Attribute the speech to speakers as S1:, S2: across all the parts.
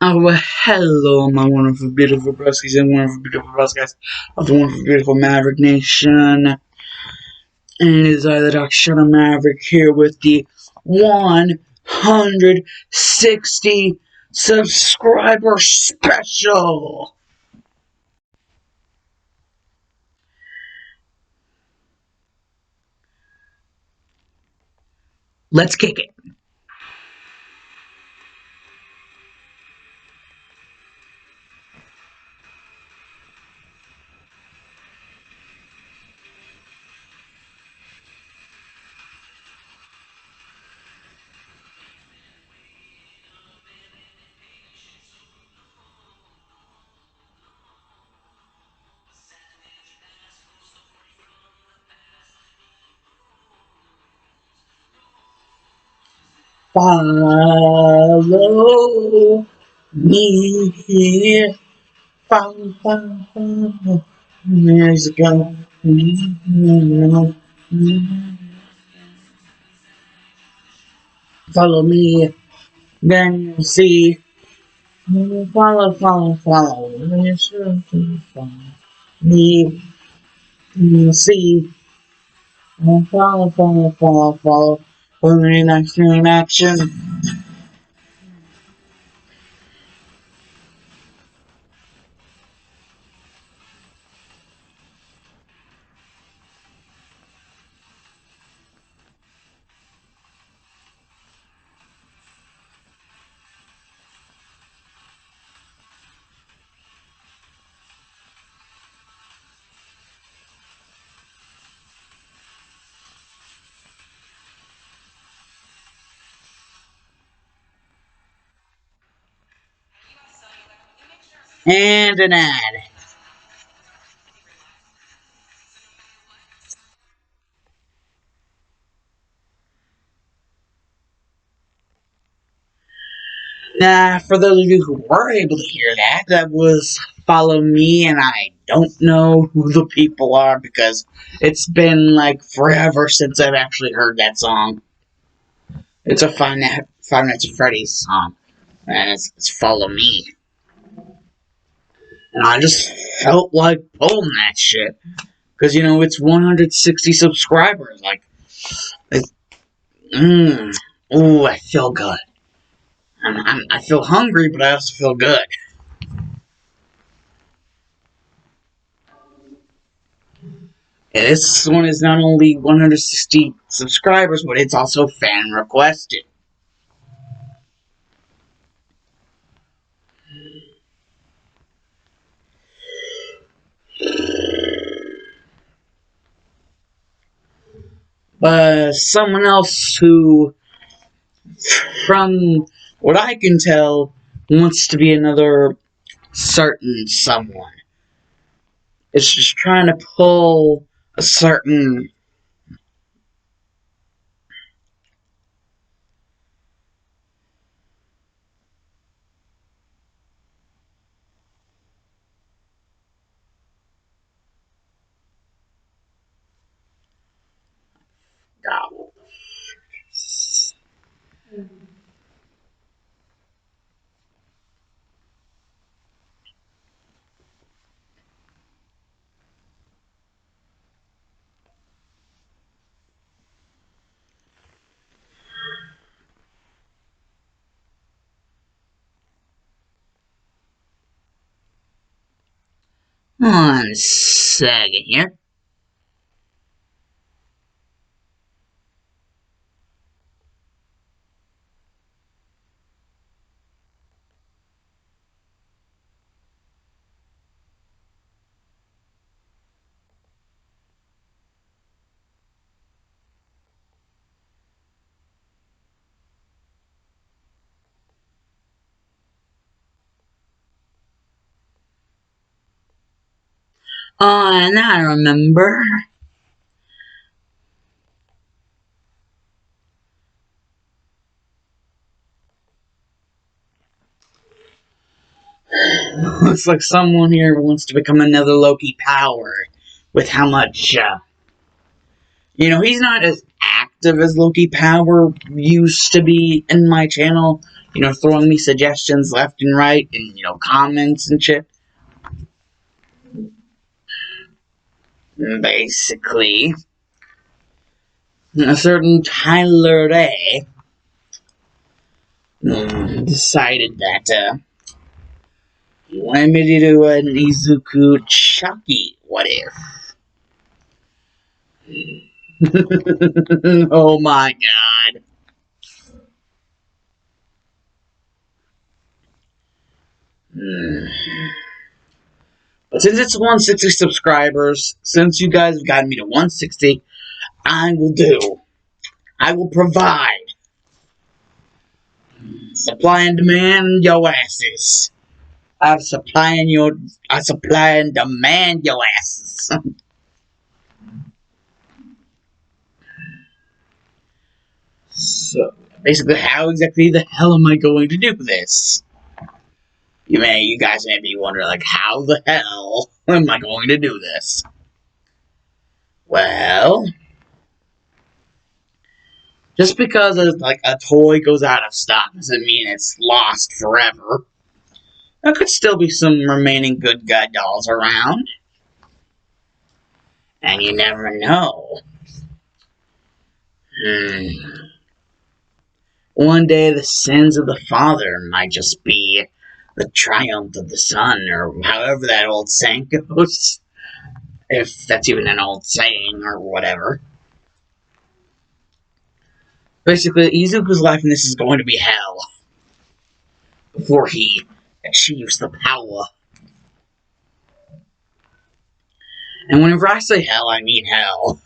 S1: Oh, well, hello, my wonderful, beautiful broskies and wonderful, beautiful broskies of the wonderful, beautiful Maverick Nation. And it is I, the Dr. Shadow Maverick, here with the 160 subscriber special. Let's kick it. Follow me here. Follow. There's a go. Follow me, then you'll see. Follow. Follow me, you'll see. Follow. Follow me in action. And an ad. Now, for those of you who were able to hear that, that was Follow Me, and I don't know who the people are because it's been like forever since I've actually heard that song. It's a Five Nights at Freddy's song, and it's Follow Me. And I just felt like pulling that shit. Because, it's 160 subscribers. Ooh, I feel good. I feel hungry, but I also feel good. And this one is not only 160 subscribers, but it's also fan requested. Someone else who, from what I can tell, wants to be another certain someone. It's just trying to pull a certain... God. One second here. Oh, and I remember. Looks like someone here wants to become another Loki Power. With how much, he's not as active active as Loki Power used to be in my channel, throwing me suggestions left and right, and, comments and shit. Basically, a certain Tyler Day decided that he wanted me to do an Izuku CHUCKY what if. Oh my god. But since it's 160 subscribers, since you guys have gotten me to 160, I will provide supply and demand your asses. I supply and demand your asses. So, basically, how exactly the hell am I going to do this? You guys may be wondering, like, how the hell am I going to do this? Well, just because a toy goes out of stock doesn't mean it's lost forever. There could still be some remaining good guy dolls around. And you never know. One day the sins of the father might just be the triumph of the son, or however that old saying goes. If that's even an old saying, or whatever. Basically, Izuku's life in this is going to be hell. Before he achieves the power. And whenever I say hell, I mean hell.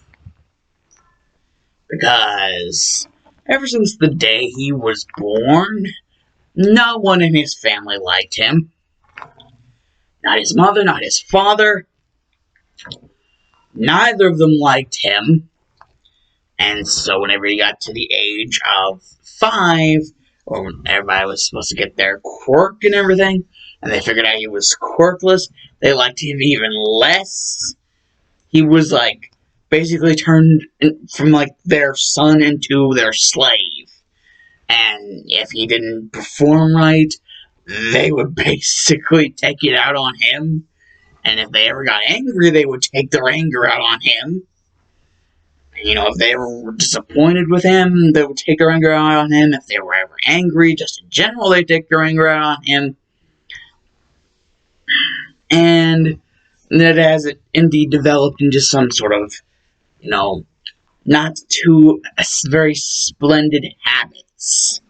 S1: Because ever since the day he was born, no one in his family liked him. Not his mother, not his father. Neither of them liked him. And so whenever he got to the age of 5, or everybody was supposed to get their quirk and everything, and they figured out he was quirkless, they liked him even less. He was, basically turned from, their son into their slave. And if he didn't perform right, they would basically take it out on him. And if they ever got angry, they would take their anger out on him. If they were disappointed with him, they would take their anger out on him. If they were ever angry, just in general, they'd take their anger out on him. And that has it indeed developed into some sort of, not too very splendid habits.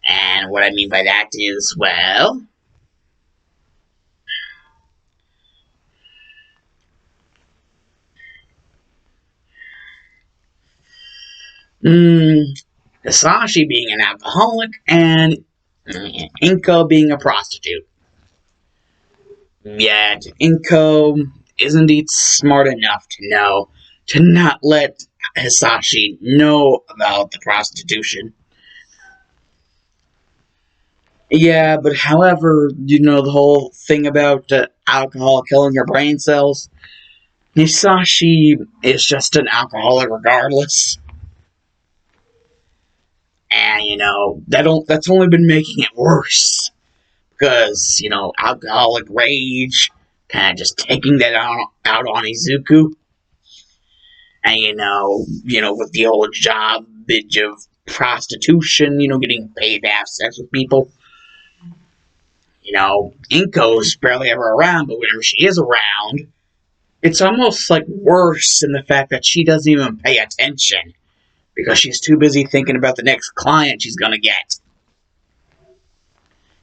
S1: And what I mean by that is, well, Hisashi being an alcoholic and Inko being a prostitute. Yet Inko is indeed smart enough to not let Hisashi know about the prostitution. Yeah, but however, the whole thing about alcohol killing your brain cells, Hisashi is just an alcoholic regardless. And, that's only been making it worse. Because, alcoholic rage, kind of just taking that out on Izuku. And, with the old job bitch of prostitution, getting paid to have sex with people. Inko's barely ever around, but whenever she is around, it's almost worse in the fact that she doesn't even pay attention. Because she's too busy thinking about the next client she's gonna get.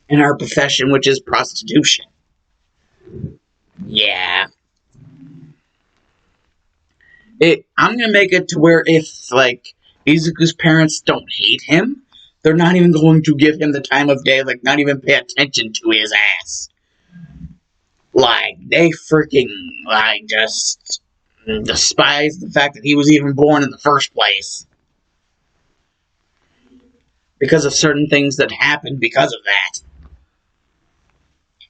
S1: In her profession, which is prostitution. Yeah. I'm gonna make it to where if, Izuku's parents don't hate him, they're not even going to give him the time of day, not even pay attention to his ass. They freaking, just despise the fact that he was even born in the first place. Because of certain things that happened because of that.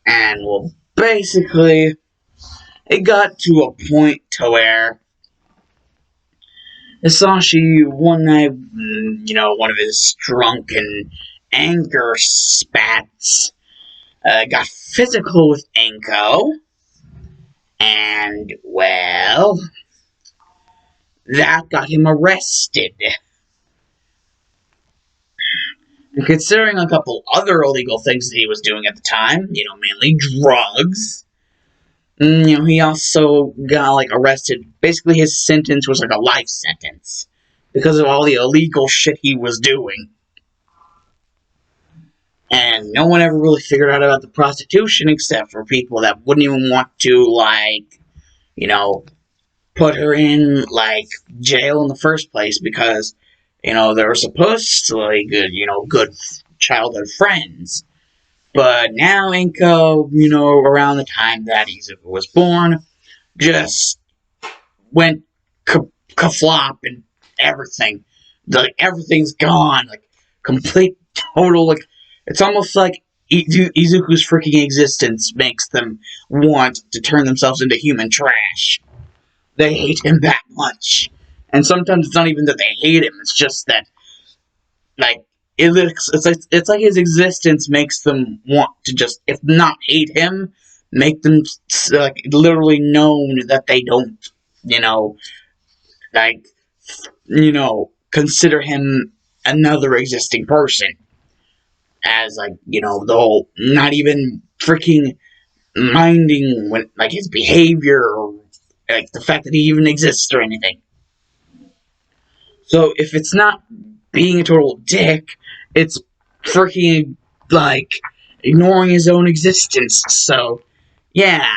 S1: And, well, basically, it got to a point to where Hisashi, one night, one of his drunken anger spats, got physical with Enko, and, well, that got him arrested. And considering a couple other illegal things that he was doing at the time, mainly drugs, he also got, arrested. Basically, his sentence was like a life sentence because of all the illegal shit he was doing. And no one ever really figured out about the prostitution except for people that wouldn't even want to, put her in, jail in the first place because, they were supposedly good childhood friends. But now Inko, around the time that Izuku was born, just went ka-flop and everything. Everything's gone. Complete, total, it's almost like Izuku's freaking existence makes them want to turn themselves into human trash. They hate him that much. And sometimes it's not even that they hate him, it's just that, it's like his existence makes them want to just, if not hate him, make them, literally known that they don't, like, consider him another existing person. As, the whole, not even freaking minding when, his behavior or, the fact that he even exists or anything. So, if it's not being a total dick, it's freaking, ignoring his own existence. So, yeah.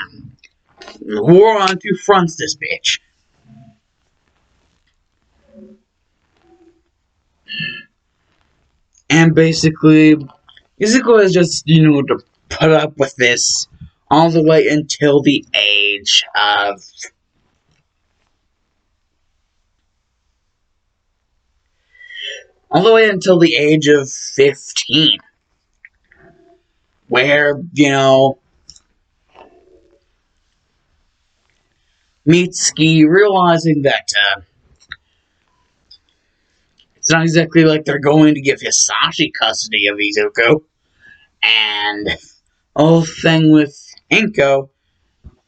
S1: War on two fronts, this bitch. And basically, Izuku has just, to put up with this all the way until the age of... all the way until the age of 15. Where, Mitsuki realizing that, it's not exactly like they're going to give Hisashi custody of Izuku. And the whole thing with Inko,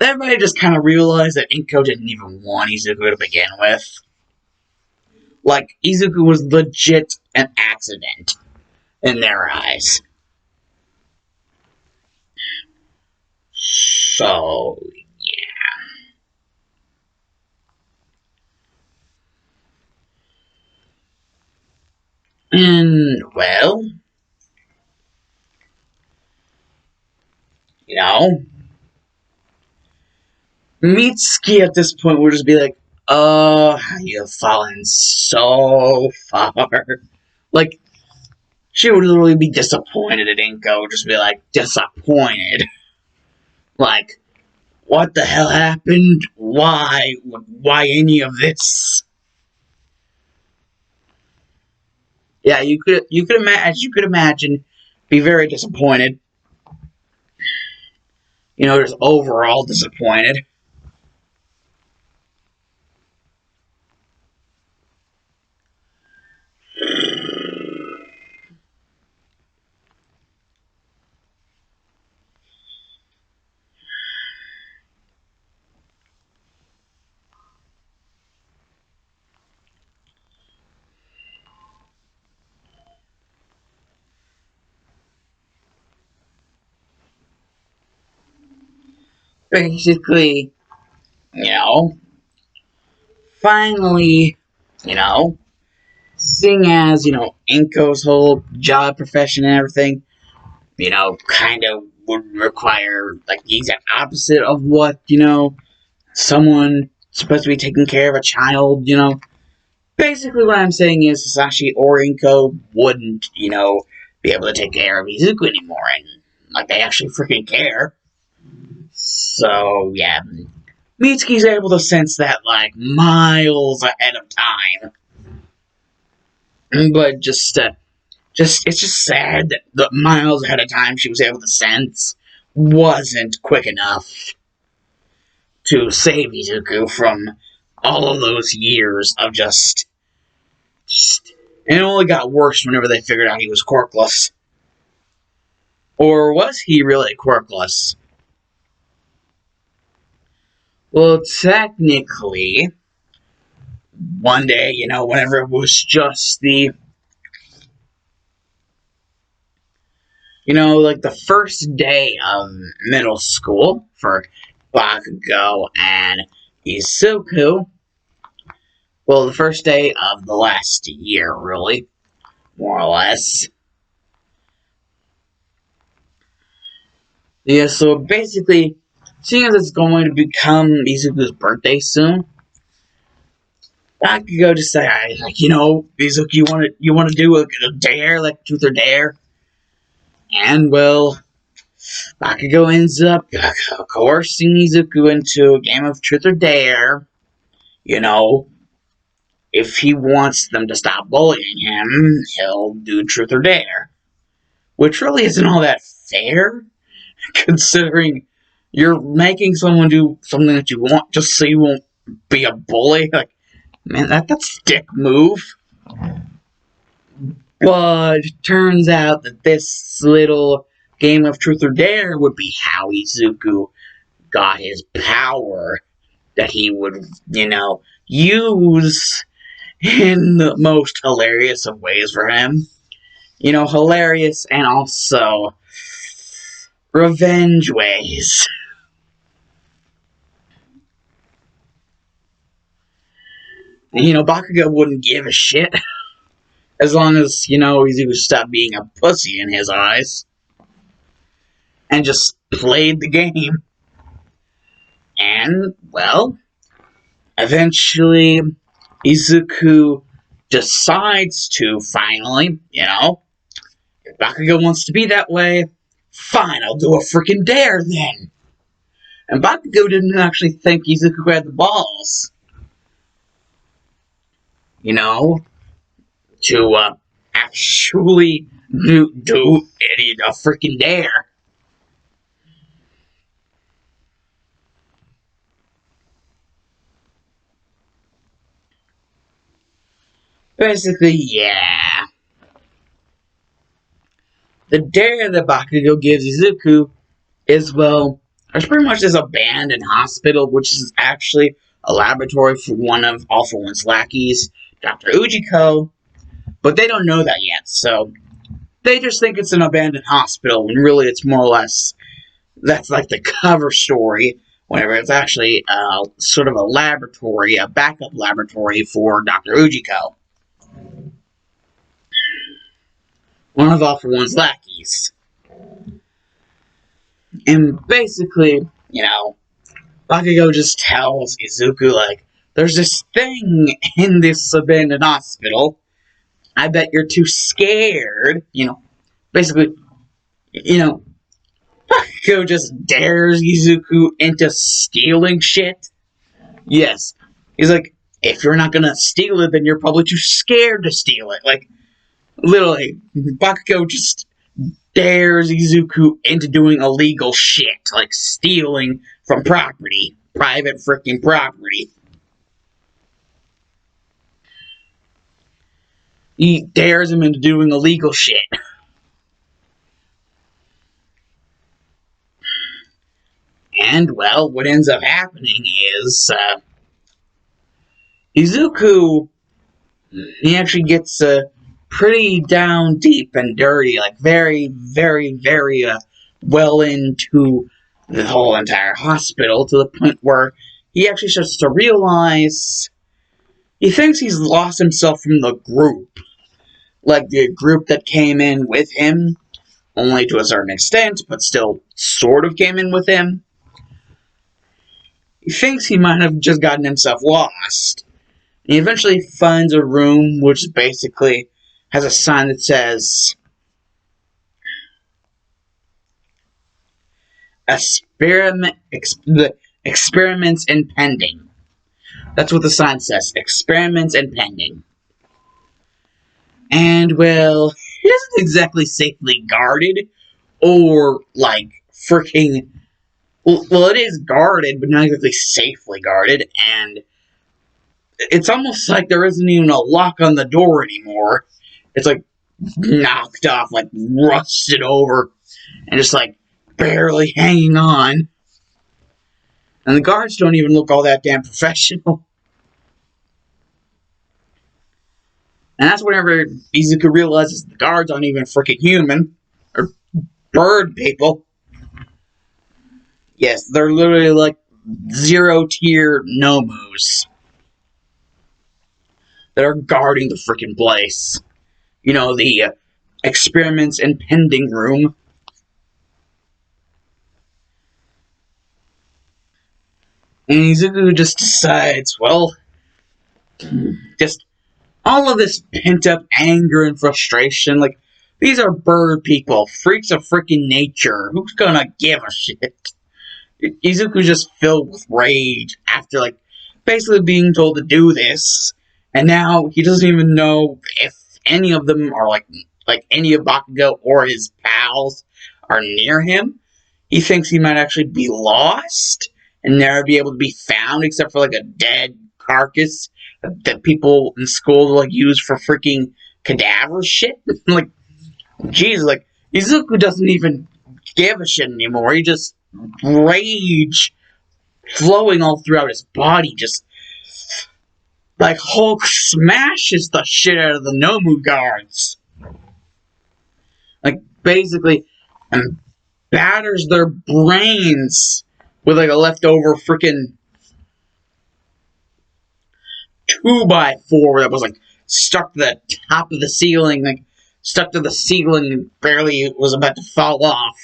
S1: everybody just kind of realized that Inko didn't even want Izuku to begin with. Izuku was legit an accident in their eyes. So, yeah. And, well, Mitsuki at this point would just be like, oh, you've fallen so far. She would literally be disappointed at Inko, just be disappointed. What the hell happened? Why? Why any of this? Yeah, you could imagine, be very disappointed. Just overall disappointed. Basically, finally, seeing as, Inko's whole job profession and everything, kind of would require, the exact opposite of what, someone supposed to be taking care of a child, Basically, what I'm saying is Hisashi or Inko wouldn't, be able to take care of Izuku anymore, and, they actually freaking care. So, yeah. Mitsuki's able to sense that, miles ahead of time. But it's just sad that the miles ahead of time she was able to sense wasn't quick enough to save Izuku from all of those years of just And it only got worse whenever they figured out he was quirkless. Or was he really quirkless? Well, technically, one day, whenever it was just like the first day of middle school for Bakugo and Izuku. Well, the first day of the last year, really, more or less. Yeah, so basically, seeing as it's going to become Izuku's birthday soon, Bakugo decides, Izuku, you want to do a dare, like truth or dare? And, well, Bakugo ends up coercing Izuku into a game of truth or dare. If he wants them to stop bullying him, he'll do truth or dare. Which really isn't all that fair, considering you're making someone do something that you want just so you won't be a bully. Like, man, that's a dick move. But it turns out that this little game of truth or dare would be how Izuku got his power that he would, use in the most hilarious of ways for him. Hilarious and also revenge ways. And, Bakugo wouldn't give a shit as long as, Izuku stopped being a pussy in his eyes and just played the game. And, well, eventually Izuku decides to finally, if Bakugo wants to be that way, fine, I'll do a freaking dare then. And Bakugo didn't actually think Izuku had the balls, to actually do a freaking dare. Basically, yeah. The dare that Bakugo gives Izuku is, well, there's pretty much this abandoned hospital, which is actually a laboratory for one of All For One's lackeys, Dr. Ujiko, but they don't know that yet, so they just think it's an abandoned hospital, when really it's more or less, that's like the cover story, whenever it's actually sort of a laboratory, a backup laboratory for Dr. Ujiko, one of All For One's lackeys. And basically, Bakugo just tells Izuku, like, there's this thing in this abandoned hospital. I bet you're too scared. Basically, Bakugo just dares Izuku into stealing shit. Yes. He's like, if you're not gonna steal it, then you're probably too scared to steal it. Like, literally, Bakugo just dares Izuku into doing illegal shit, like stealing from property, private freaking property. He dares him into doing illegal shit. And, well, what ends up happening is, Izuku, he actually gets, pretty down deep and dirty, like very, very, very, well into the whole entire hospital, to the point where he actually starts to realize he thinks he's lost himself from the group. Like the group that came in with him, only to a certain extent, but still sort of came in with him. He thinks he might have just gotten himself lost. He eventually finds a room which basically has a sign that says experiments impending. That's what the sign says. Experiments impending. And, well, it isn't exactly safely guarded, or, like, freaking... Well, it is guarded, but not exactly safely guarded, and it's almost like there isn't even a lock on the door anymore. It's like knocked off, like rusted over, and just like barely hanging on. And the guards don't even look all that damn professional. And that's whenever Izuku realizes the guards aren't even freaking human. Or bird people. Yes, they're literally like zero-tier Nomus that are guarding the freaking place. You know, the experiments and pending room. And Izuku just decides, well, just all of this pent-up anger and frustration, like, these are bird people, freaks of freaking nature. Who's gonna give a shit? Izuku's just filled with rage after, like, basically being told to do this. And now he doesn't even know if any of them are, like any of Bakugo or his pals are near him. He thinks he might actually be lost and never be able to be found except for, like, a dead carcass that people in school, like, use for freaking cadaver shit. Like, jeez, like, Izuku doesn't even give a shit anymore. He just rage flowing all throughout his body, just like Hulk smashes the shit out of the Nomu guards. Like, basically, and batters their brains with, like, a leftover freaking 2x4 that was, like, stuck to the top of the ceiling, like, stuck to the ceiling and barely was about to fall off.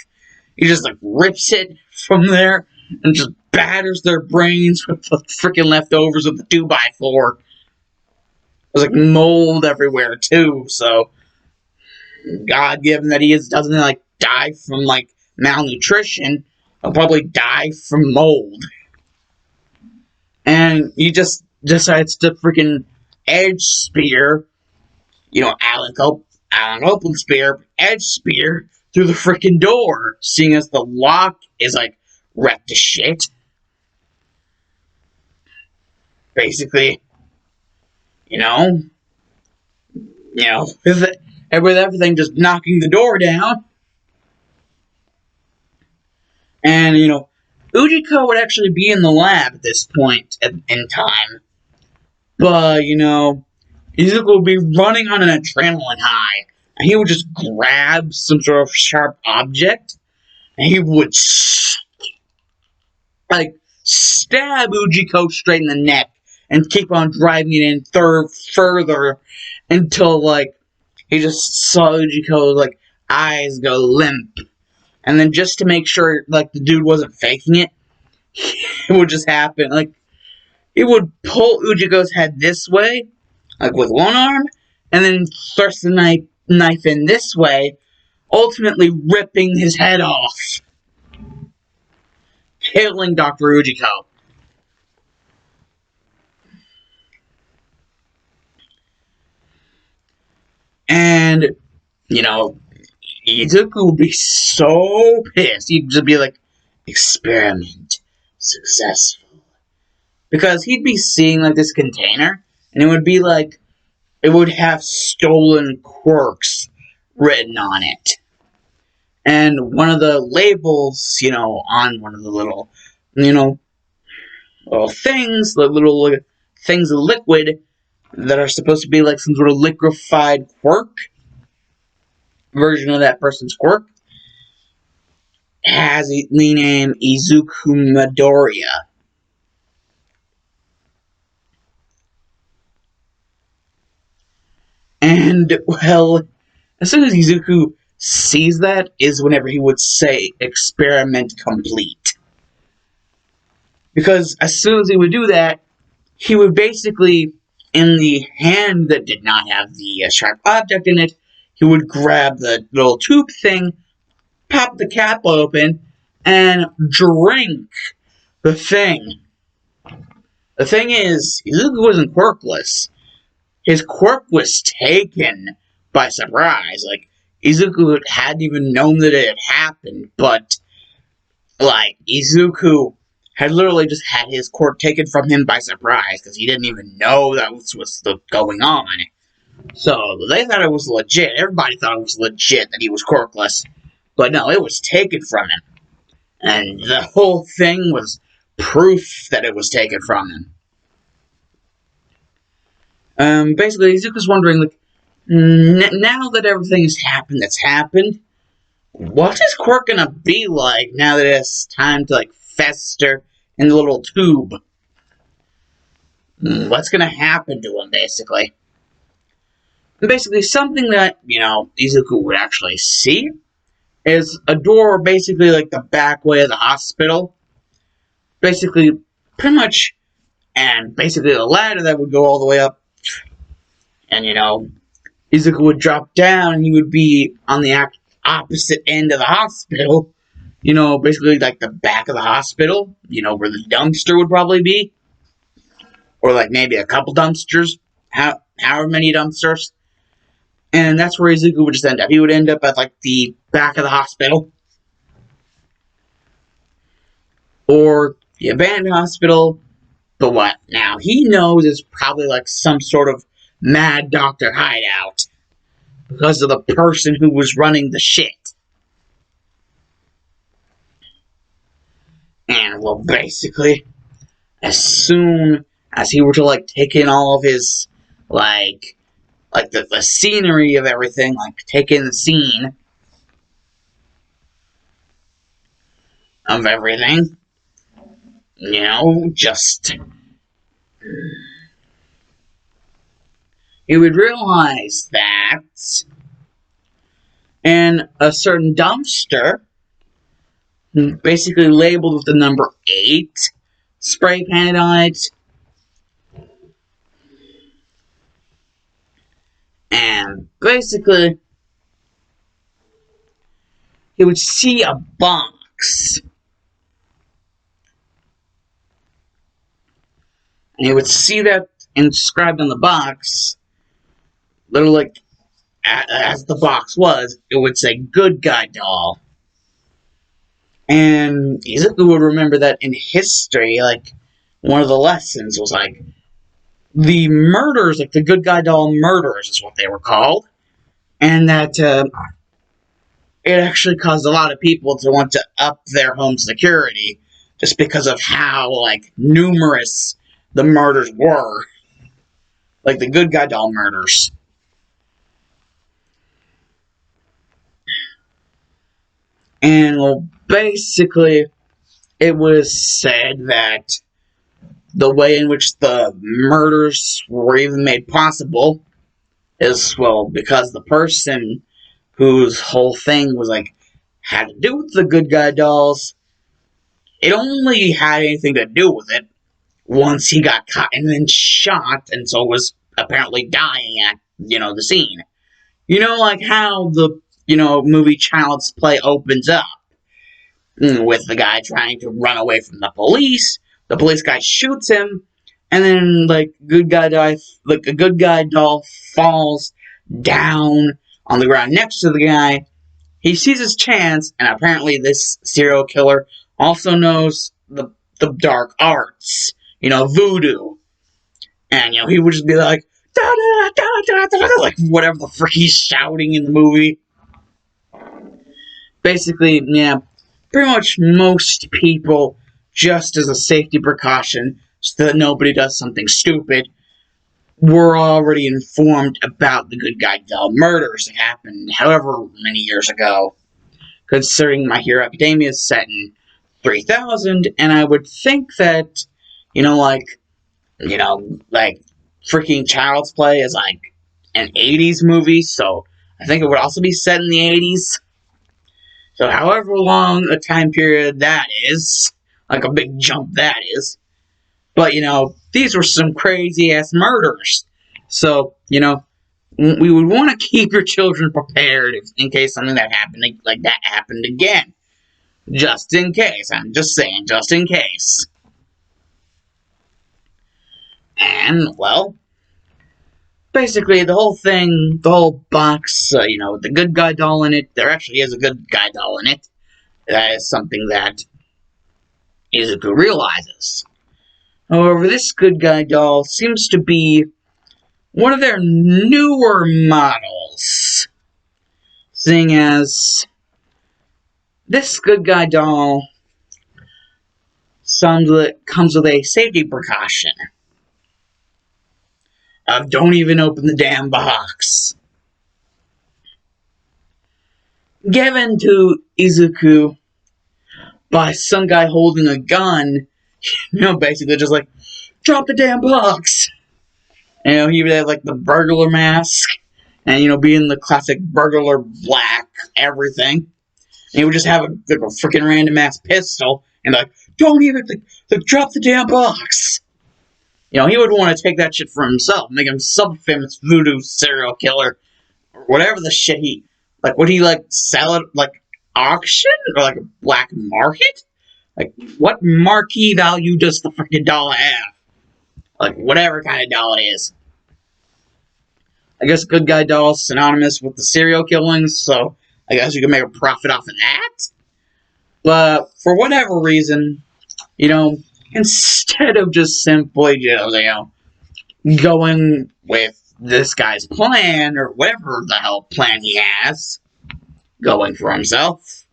S1: He just, like, rips it from there and just batters their brains with the freaking leftovers of the 2x4. There's, like, mold everywhere, too, so God, given that he doesn't, like, die from, like, malnutrition, he'll probably die from mold. And he just decides to freaking edge spear, you know, Alan Copeland's spear, edge spear through the freaking door, seeing as the lock is, like, wrecked to shit. Basically, you know, with everything just knocking the door down. And, you know, Ujiko would actually be in the lab at this point in time. But, you know, Izuku would be running on an adrenaline high. And he would just grab some sort of sharp object. And he would, like, stab Ujiko straight in the neck. And keep on driving it in further. Until, like, he just saw Ujiko's, like, eyes go limp. And then just to make sure, like, the dude wasn't faking it, it would just happen. Like, he would pull Ujiko's head this way, like, with one arm, and then thrust the knife in this way, ultimately ripping his head off, killing Dr. Ujiko. And, you know, Izuku would be so pissed. He'd just be like, experiment successful. Because he'd be seeing, like, this container, and it would be like, it would have stolen quirks written on it. And one of the labels, you know, on one of the little, you know, little things, the little things of liquid that are supposed to be like some sort of liquefied quirk version of that person's quirk, has the name Izuku Midoriya. And, well, as soon as Izuku sees that is whenever he would say, experiment complete. Because as soon as he would do that, he would basically, in the hand that did not have the sharp object in it, he would grab the little tube thing, pop the cap open, and drink the thing. The thing is, Izuku wasn't quirkless. His quirk was taken by surprise. Like, Izuku hadn't even known that it had happened, but, like, Izuku had literally just had his quirk taken from him by surprise, because he didn't even know that was going on. So, they thought it was legit. Everybody thought it was legit that he was quirkless. But no, it was taken from him. And the whole thing was proof that it was taken from him. Basically, Izuku's wondering, like, now that everything has happened that's happened, what is quirk gonna be like now that it's time to, like, fester in the little tube? What's gonna happen to him, basically? And basically, something that, Izuku would actually see is a door, basically like the back way of the hospital. Basically, pretty much, and basically a ladder that would go all the way up. And, Izuku would drop down, and he would be on the opposite end of the hospital. Basically like the back of the hospital, where the dumpster would probably be. Or like maybe a couple dumpsters, however many dumpsters. And that's where Izuku would just end up. He would end up at like the back of the hospital. Or the abandoned hospital. But what now he knows is probably like some sort of mad doctor hideout. Because of the person who was running the shit. And, well, basically, as soon as he were to, like, take in all of his, like the scenery of everything, like, take in the scene of everything, just, he would realize that in a certain dumpster, basically labeled with the number 8 spray painted on it. And basically, he would see a box. And he would see that inscribed on the box, literally like, as the box was, it would say, "Good Guy Doll." And Izuku would remember that in history, like, one of the lessons was, like, the murders, like, the Good Guy Doll murders is what they were called. And that, it actually caused a lot of people to want to up their home security, just because of how, like, numerous the murders were. Like, the Good Guy Doll murders. And, well, basically, it was said that the way in which the murders were even made possible is, well, because the person whose whole thing was, like, had to do with the Good Guy Dolls, it only had anything to do with it once he got caught and then shot, and so was apparently dying at, the scene. Like how the, movie Child's Play opens up with the guy trying to run away from the police guy shoots him, and then, like, a Good Guy Doll falls down on the ground next to the guy. He sees his chance, and apparently this serial killer also knows the dark arts, voodoo. And, he would just be like, da, da, da, da, da, da, like, whatever the frick he's shouting in the movie. Basically, yeah, pretty much most people, just as a safety precaution, so that nobody does something stupid, were already informed about the Good Guy Doll murders that happened however many years ago. Considering My Hero Academia is set in 3000, and I would think that, like, freaking Child's Play is like an 80s movie, so I think it would also be set in the 80s. So however long a time period that is, like a big jump that is. But, these were some crazy-ass murders. So, we would want to keep your children prepared in case something like that happened again. Just in case. I'm just saying, just in case. And, well, basically the whole thing, the whole box, the Good Guy Doll in it, there actually is a Good Guy Doll in it. That is something that Izuku realizes. However, this good guy doll seems to be one of their newer models, seeing as this good guy doll comes with a safety precaution of don't even open the damn box. Given to Izuku by some guy holding a gun, basically just like, drop the damn box. He would have like the burglar mask, and being the classic burglar black everything. And he would just have a freaking random ass pistol, and like, don't even drop the damn box. He would want to take that shit for himself, make him some famous voodoo serial killer, or whatever the shit would he sell it auction or a black market? What marquee value does the freaking doll have? Whatever kind of doll it is. I guess good guy doll is synonymous with the serial killings, so I guess you can make a profit off of that. But for whatever reason, instead of just simply going with this guy's plan, or whatever the hell plan he has, going for himself,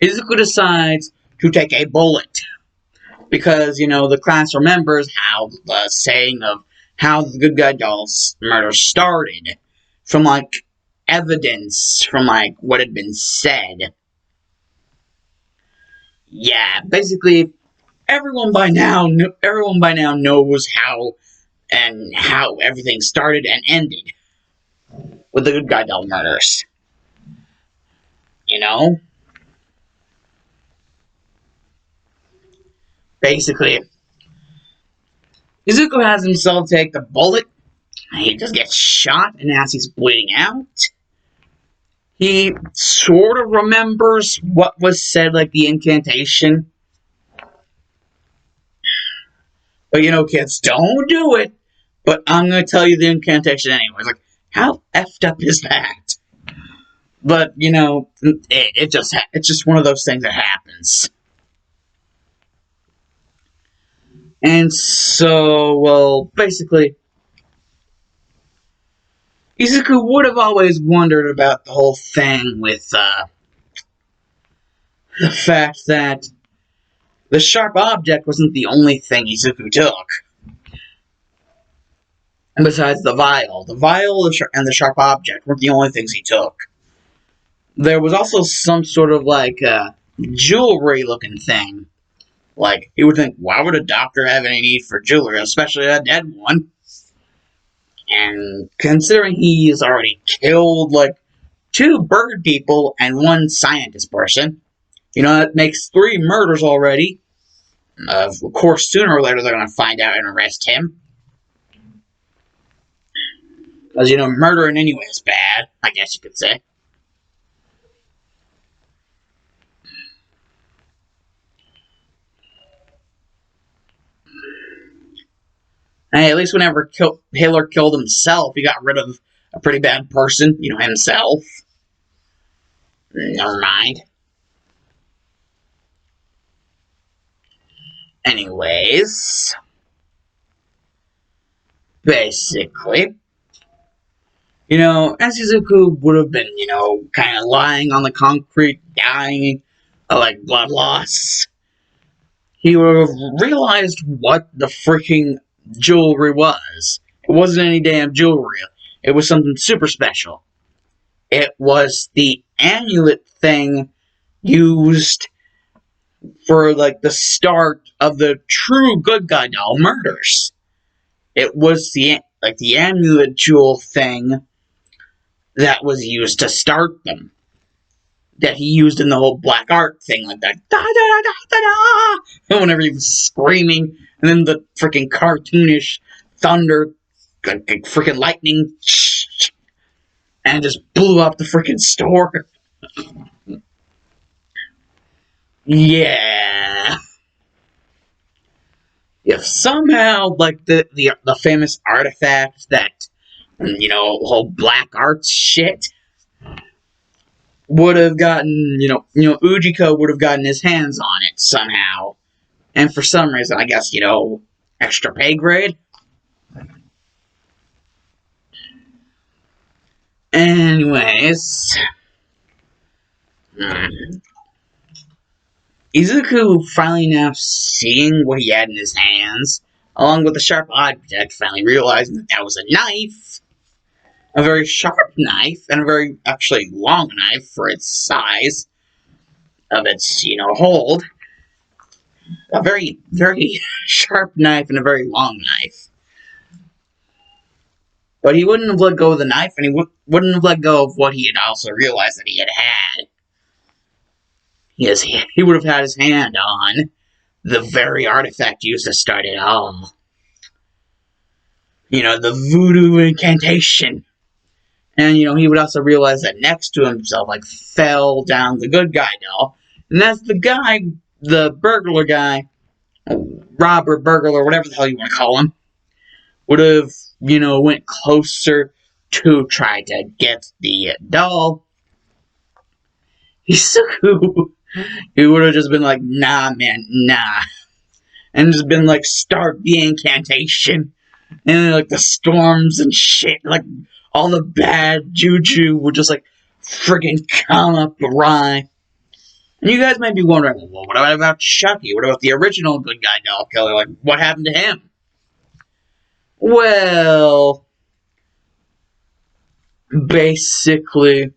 S1: Izuku decides to take a bullet. Because, the class remembers how the saying of how the good guy doll's murder started. From, evidence from, what had been said. Yeah, basically, everyone by now knows how everything started and ended with the good guy doll murders. Basically, Izuku has himself take the bullet. He just gets shot, and as he's bleeding out, he sort of remembers what was said, the incantation. But kids, don't do it. But I'm going to tell you the incantation anyways. How effed up is that? But, it's just one of those things that happens. And so, well, basically, Izuku would have always wondered about the whole thing with the fact that the sharp object wasn't the only thing Izuku took. And besides the vial and the sharp object weren't the only things he took. There was also some sort of jewelry-looking thing. You would think, why would a doctor have any need for jewelry, especially a dead one? And considering he's already killed, 2 bird people and 1 scientist person, that makes 3 murders already. Of course, sooner or later they're going to find out and arrest him. As murdering anyway is bad, I guess you could say. Hey, at least whenever Hitler killed himself, he got rid of a pretty bad person, himself. Never mind. Anyways, basically, as Izuku would have been, kind of lying on the concrete, dying of, blood loss, he would have realized what the freaking jewelry was. It wasn't any damn jewelry. It was something super special. It was the amulet thing used for, the start of the true good guy doll murders. It was the amulet jewel thing that was used to start them. That he used in the whole black art thing, that da-da-da-da-da-da, and whenever he was screaming, and then the freaking cartoonish thunder, freaking lightning, and just blew up the freaking store. Yeah. If somehow, the famous artifact that, whole black art shit, would have gotten, Ujiko would have gotten his hands on it somehow. And for some reason, I guess, extra pay grade. Anyways, Izuku finally now seeing what he had in his hands, along with the sharp object, finally realizing that that was a knife. A very sharp knife, and a very, actually, long knife for its size of its, hold. A very, very sharp knife and a very long knife. But he wouldn't have let go of the knife, and he wouldn't have let go of what he had also realized that he had had. Yes, he would have had his hand on the very artifact used to start it all. The voodoo incantation. And, he would also realize that next to himself, fell down the good guy doll. And that's the guy, the burglar guy, robber, burglar, whatever the hell you want to call him, would have, went closer to try to get the doll. Izuku, he would have just been like, nah, man, nah. And just been like, start the incantation. And then, the storms and shit, all the bad juju would just, friggin' come up awry. And you guys might be wondering, well, what about CHUCKY? What about the original good guy doll killer? What happened to him? Well, basically,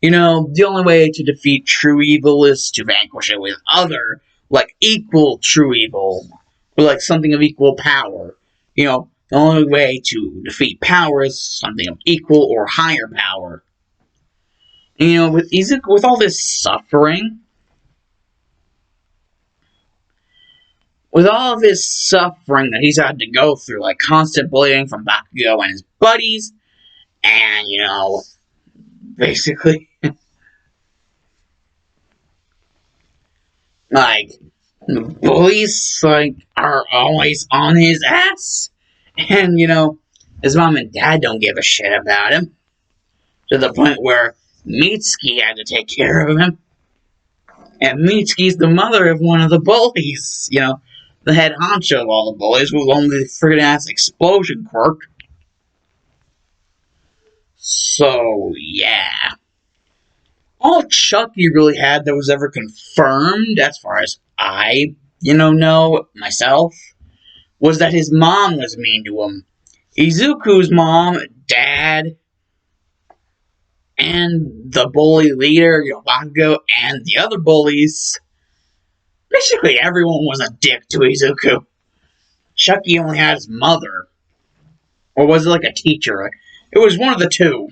S1: the only way to defeat true evil is to vanquish it with other, equal true evil, or, something of equal power. The only way to defeat power is something of equal or higher power. And, with Izuku, with all this suffering, with all of his suffering that he's had to go through, constant bullying from Bakugo and his buddies, and, basically, the bullies, are always on his ass, and, his mom and dad don't give a shit about him, to the point where Mitsuki had to take care of him, and Mitsuki's the mother of one of the bullies, the head honcho of all the bullies, with only the friggin' ass explosion quirk. So, yeah. All CHUCKY really had that was ever confirmed, as far as I, know myself, was that his mom was mean to him. Izuku's mom, dad, and the bully leader, Bakugo, and the other bullies, basically everyone was a dick to Izuku. CHUCKY only had his mother. Or was it a teacher? It was one of the two.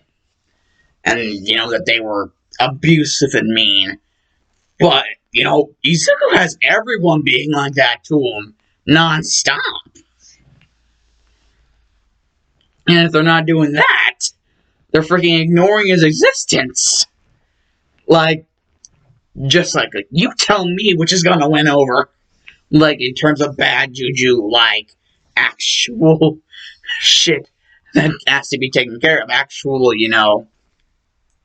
S1: And, that they were abusive and mean. But, Izuku has everyone being like that to him non-stop. And if they're not doing that, they're freaking ignoring his existence. You tell me which is gonna win over. In terms of bad juju, actual shit that has to be taken care of. Actual,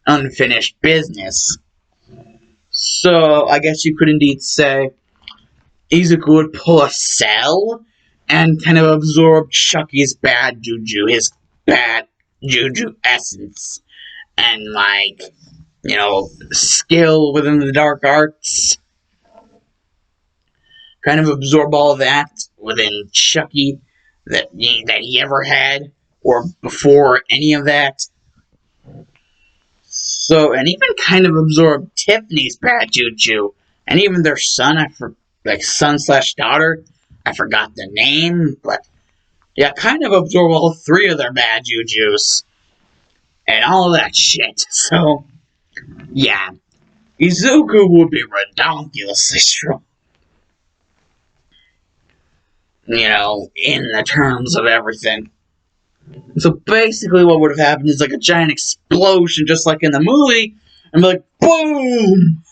S1: unfinished business. So, I guess you could indeed say Izuku would pull a Cell and kind of absorb CHUCKY's bad juju, his bad juju essence, and, skill within the dark arts. Kind of absorb all that within CHUCKY that he ever had, or before any of that. So, and even kind of absorb Tiffany's bad juju, and even their son, son/daughter, I forgot the name, but yeah, kind of absorb all three of their bad jujus, and all of that shit. So, yeah, Izuku would be ridiculously strong. In the terms of everything. So basically what would have happened is a giant explosion, just like in the movie, and be boom!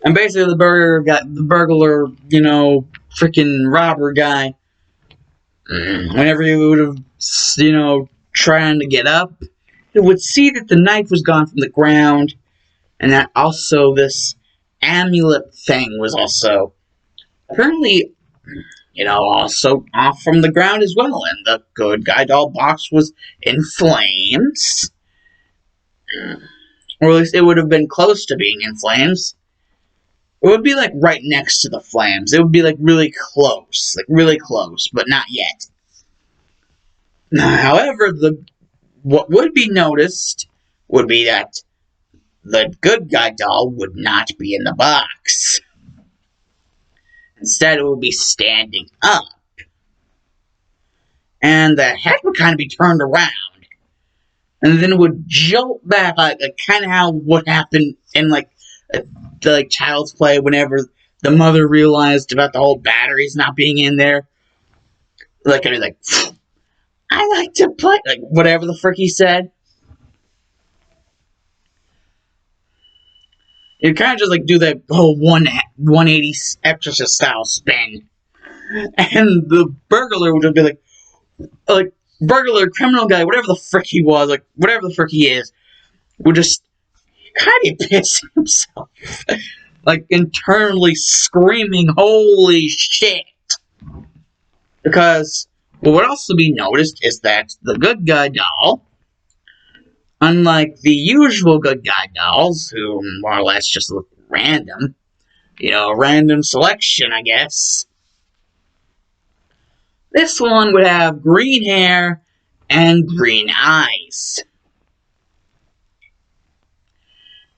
S1: And basically the burglar, freaking robber guy, whenever he would have, trying to get up, it would see that the knife was gone from the ground, and that also this amulet thing was also apparently, also off from the ground as well, and the good guy doll box was in flames. Or at least it would have been close to being in flames. It would be like right next to the flames. It would be like really close, but not yet. However, what would be noticed would be that the good guy doll would not be in the box. Instead, it would be standing up. And the head would kind of be turned around. And then it would jolt back, like kind of how what happened in, the Child's Play whenever the mother realized about the whole batteries not being in there. Like, I'd be like, I like to play, like, whatever the frick he said. You kind of just, like, do that whole 180 Exorcist-style spin. And the burglar would just be like, burglar, criminal guy, whatever the frick he was, like, whatever the frick he is, would just kind of piss himself. Like, internally screaming, holy shit. Because what would also be noticed is that the good guy doll, unlike the usual good guy dolls, who more or less just look random, random selection, I guess, this one would have green hair and green eyes.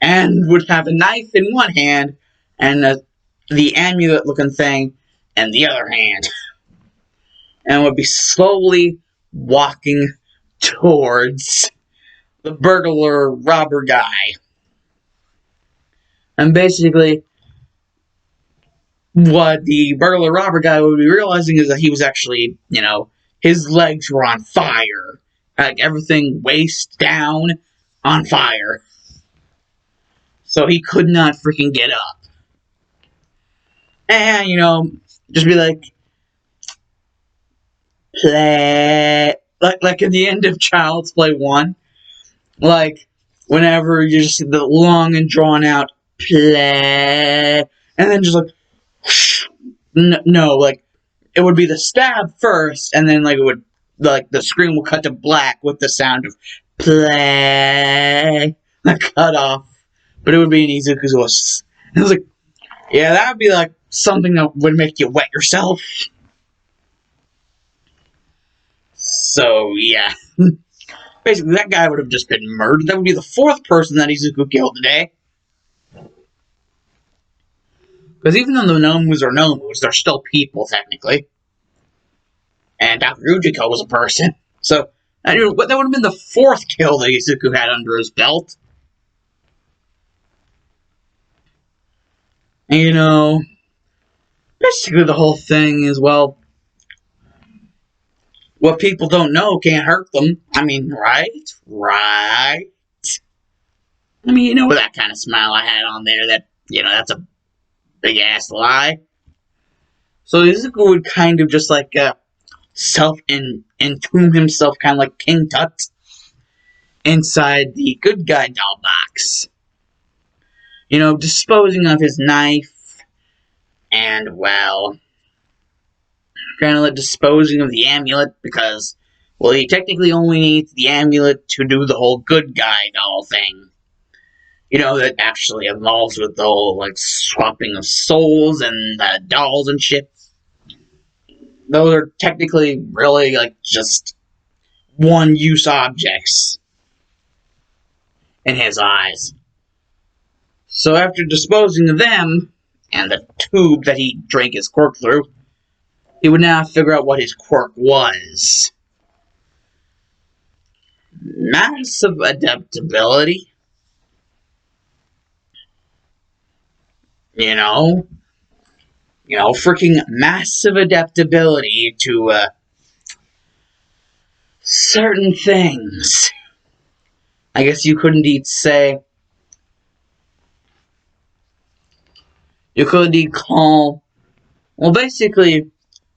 S1: And would have a knife in one hand and the amulet-looking thing in the other hand. And would be slowly walking towards the burglar robber guy. And basically, what the burglar robber guy would be realizing is that he was actually, his legs were on fire. Like, everything waist down on fire. So he could not freaking get up. And, just be like, play. Like at the end of Child's Play 1. Like, whenever you just see the long and drawn out play. And then just like, no, like, it would be the stab first, and then, it would, the screen will cut to black with the sound of play. Cut off. But it would be an Izuku's voice. And I was like, yeah, that would be, something that would make you wet yourself. So, yeah. Basically, that guy would have just been murdered. That would be the fourth person that Izuku killed today. Because even though the Nomus are Nomus, they're still people, technically. And Dr. Ujiko was a person. So, that would have been the fourth kill that Izuku had under his belt. And, basically the whole thing is, well, what people don't know can't hurt them. I mean, right? I mean, that kind of smile I had on there, that, that's a big-ass lie. So Izuku would kind of just, entomb himself, kind of like King Tut, inside the good guy doll box. Disposing of his knife, and, well, kind of disposing of the amulet, because, well, he technically only needs the amulet to do the whole good guy doll thing. That actually involves with the whole, swapping of souls and dolls and shit. Those are technically really, just one-use objects in his eyes. So after disposing of them, and the tube that he drank his quirk through, he would now figure out what his quirk was. Massive adaptability. Freaking massive adaptability to, certain things. I guess you could indeed say, you could indeed call, well, basically,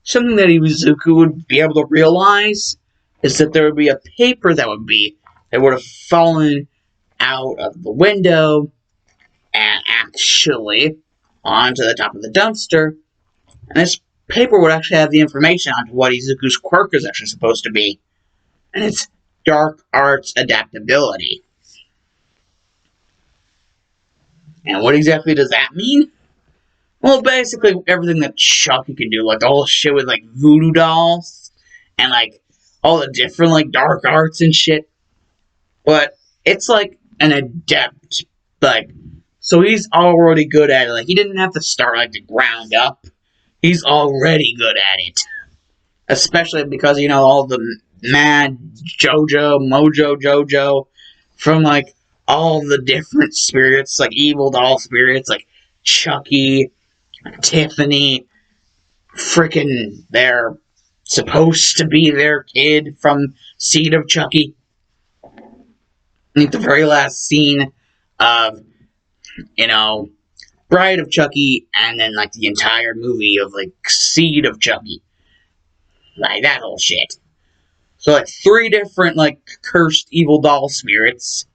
S1: something that Izuku would be able to realize is that there would be a paper that would have fallen out of the window and actually onto the top of the dumpster. And this paper would actually have the information on what Izuku's quirk is actually supposed to be. And it's dark arts adaptability. And what exactly does that mean? Well, basically everything that Chucky can do, like the whole shit with like voodoo dolls and like all the different like dark arts and shit. But it's like an adept, like, so he's already good at it. Like, he didn't have to start like the ground up. He's already good at it. Especially because, you know, all the mad mojo Jojo from like all the different spirits, like evil doll spirits, like Chucky, Tiffany, freaking they're supposed to be their kid from Seed of Chucky. Like the very last scene of, you know, Bride of Chucky, and then like the entire movie of like Seed of Chucky. Like that whole shit. So like 3 different like cursed evil doll spirits.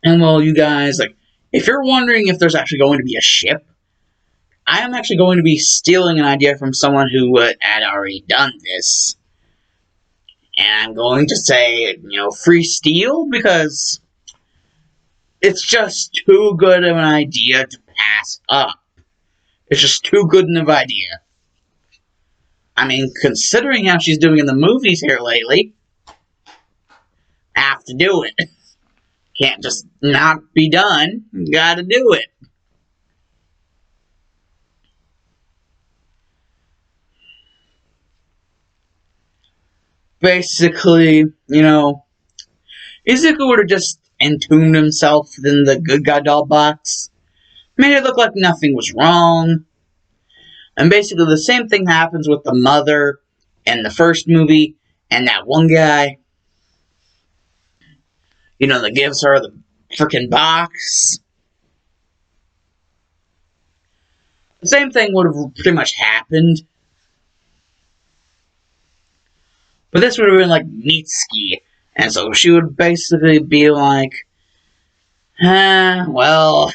S1: And well, you guys, like, if you're wondering if there's actually going to be a ship, I am actually going to be stealing an idea from someone who had already done this. And I'm going to say, you know, free steal, because it's just too good of an idea to pass up. It's just too good of an idea. I mean, considering how she's doing in the movies here lately, I have to do it. Can't just not be done. Gotta do it. Basically, you know, Izuku would have just entombed himself in the good guy doll box, made it look like nothing was wrong, and basically the same thing happens with the mother in the first movie, and that one guy, you know, that gives her the freaking box. The same thing would have pretty much happened. But this would have been like Mitsuki. And so she would basically be like, well,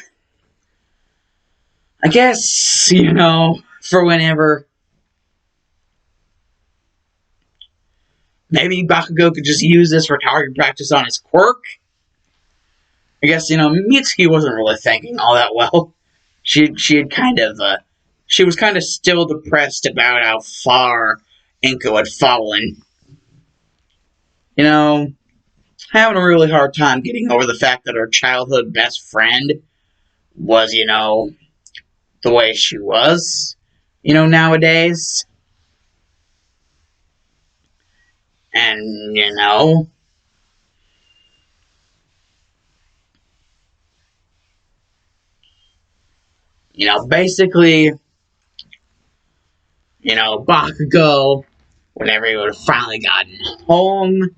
S1: I guess, you know, for whenever. Maybe Bakugo could just use this for target practice on his quirk. I guess, you know, Mitsuki wasn't really thinking all that well. She had kind of, she was kind of still depressed about how far Inko had fallen. You know, having a really hard time getting over the fact that her childhood best friend was, you know, the way she was, you know, nowadays. And, basically, Bakugo, whenever he would have finally gotten home,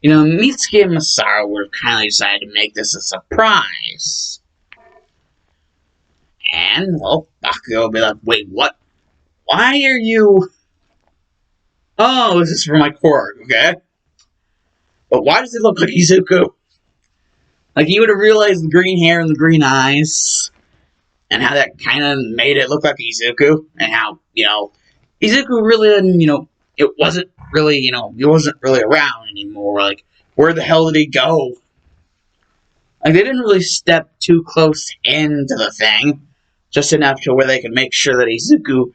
S1: Mitsuki and Masaru would have kindly decided to make this a surprise. And, well, Bakugo would be like, wait, what? Why are you... Oh, this is for my quirk, okay? But why does it look like Izuku? Like, you would have realized the green hair and the green eyes, and how that kind of made it look like Izuku, and how, Izuku really didn't, it wasn't really, he wasn't really around anymore. Like, where the hell did he go? Like, they didn't really step too close into the thing, just enough to where they could make sure that Izuku,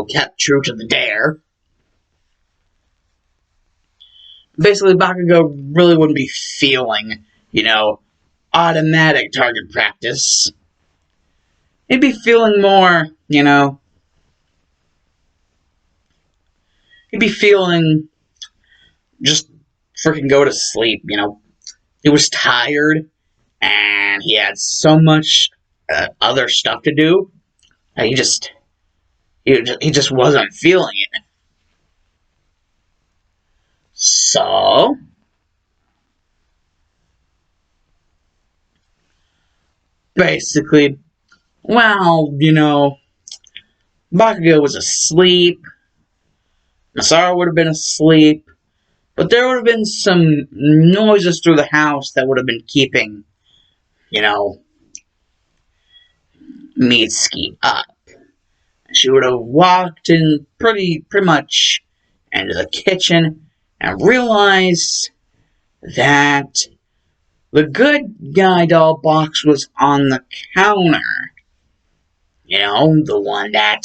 S1: kept true to the dare. Basically, Bakugo really wouldn't be feeling, automatic target practice. He'd be feeling more, he'd be feeling just freaking go to sleep, He was tired, and he had so much other stuff to do. He just wasn't feeling it. So, basically, well, Bakugo was asleep. Masaru would have been asleep, but there would have been some noises through the house that would have been keeping, you know, Mitsuki up. She would have walked in pretty much into the kitchen and realized that the good guy doll box was on the counter. You know, the one that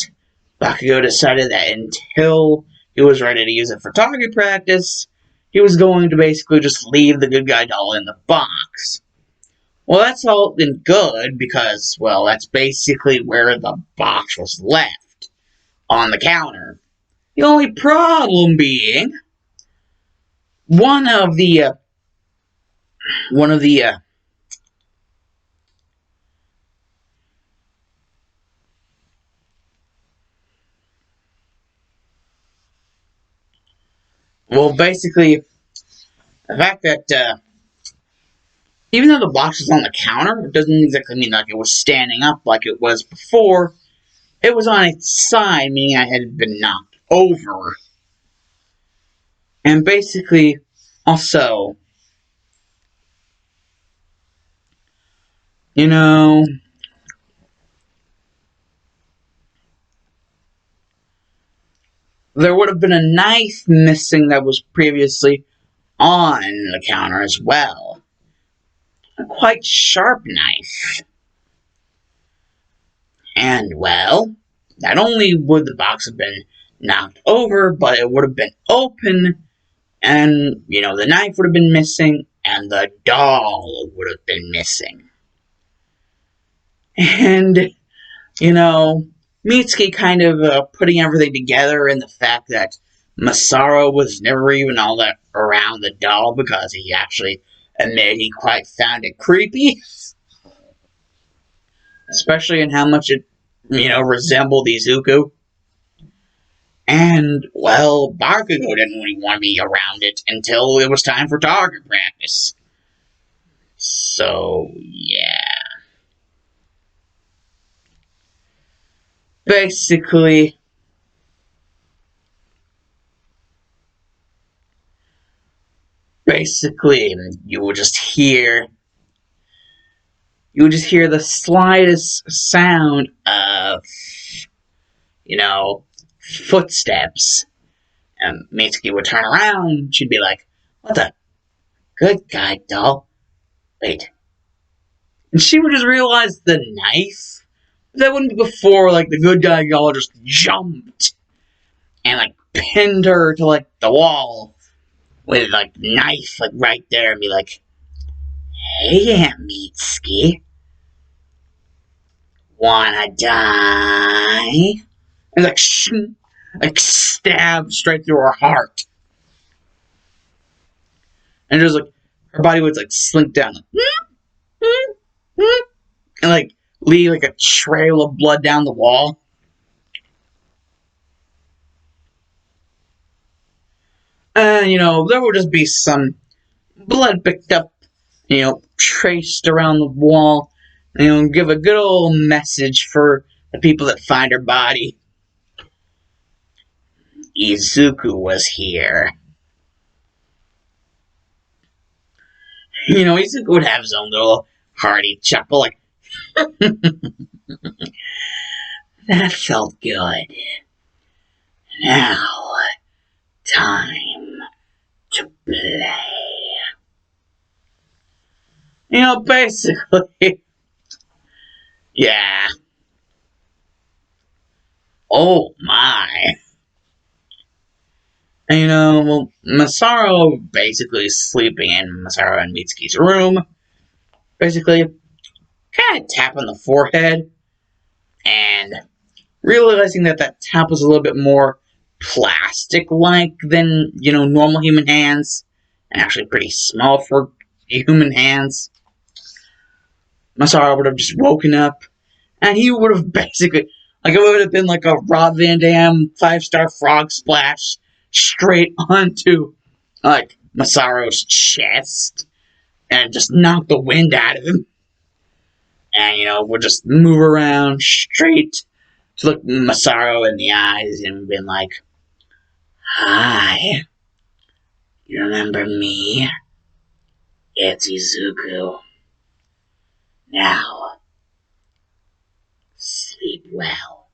S1: Bakugo decided that until he was ready to use it for target practice, he was going to basically just leave the good guy doll in the box. Well, that's all been good because, well, that's basically where the box was left, on the counter. The only problem being, one of the well, basically, the fact that, even though the box was on the counter, it doesn't exactly mean like it was standing up like it was before. It was on its side, meaning I had been knocked over. And basically, also, you know, there would have been a knife missing that was previously on the counter as well. A quite sharp knife. And, well, not only would the box have been knocked over, but it would have been open, and, you know, the knife would have been missing, and the doll would have been missing. And, you know, Mitsuki kind of putting everything together in the fact that Masaru was never even all that around the doll because he actually admitted he quite found it creepy. Especially in how much it, you know, resembled Izuku. And, well, Bakugo didn't really want to be around it until it was time for target practice. So, yeah. Basically, you would just hear the slightest sound of, you know, footsteps. And Mitsuki would turn around, she'd be like, what the good guy doll? Wait. And she would just realize the knife. That wouldn't be before, like, the good guy doll just jumped and, like, pinned her to, like, the wall with, like, knife, like, right there and be like, hey, Aunt Mitsuki. Wanna die? And, like, stabbed straight through her heart. And just, like, her body would, like, slink down, like, and, like, leave, like, a trail of blood down the wall. And, you know, there would just be some blood picked up, you know, traced around the wall, you know, and give a good old message for the people that find her body. Izuku was here. You know, Izuku would have his own little hearty chuckle, like, that felt good. Now, time to play. You know, basically, yeah. Oh my. And, you know, well, Masaru basically sleeping in Masaru and Mitsuki's room. Basically, kind of tap on the forehead. And realizing that that tap was a little bit more plastic-like than, you know, normal human hands. And actually pretty small for human hands. Masaru would have just woken up. And he would have basically, like, it would have been like a Rob Van Dam 5-star frog splash straight onto, like, Masaru's chest. And just knock the wind out of him. And, you know, would just move around straight to look Masaru in the eyes and been like, Hi, you remember me? It's Izuku. Now, sleep well.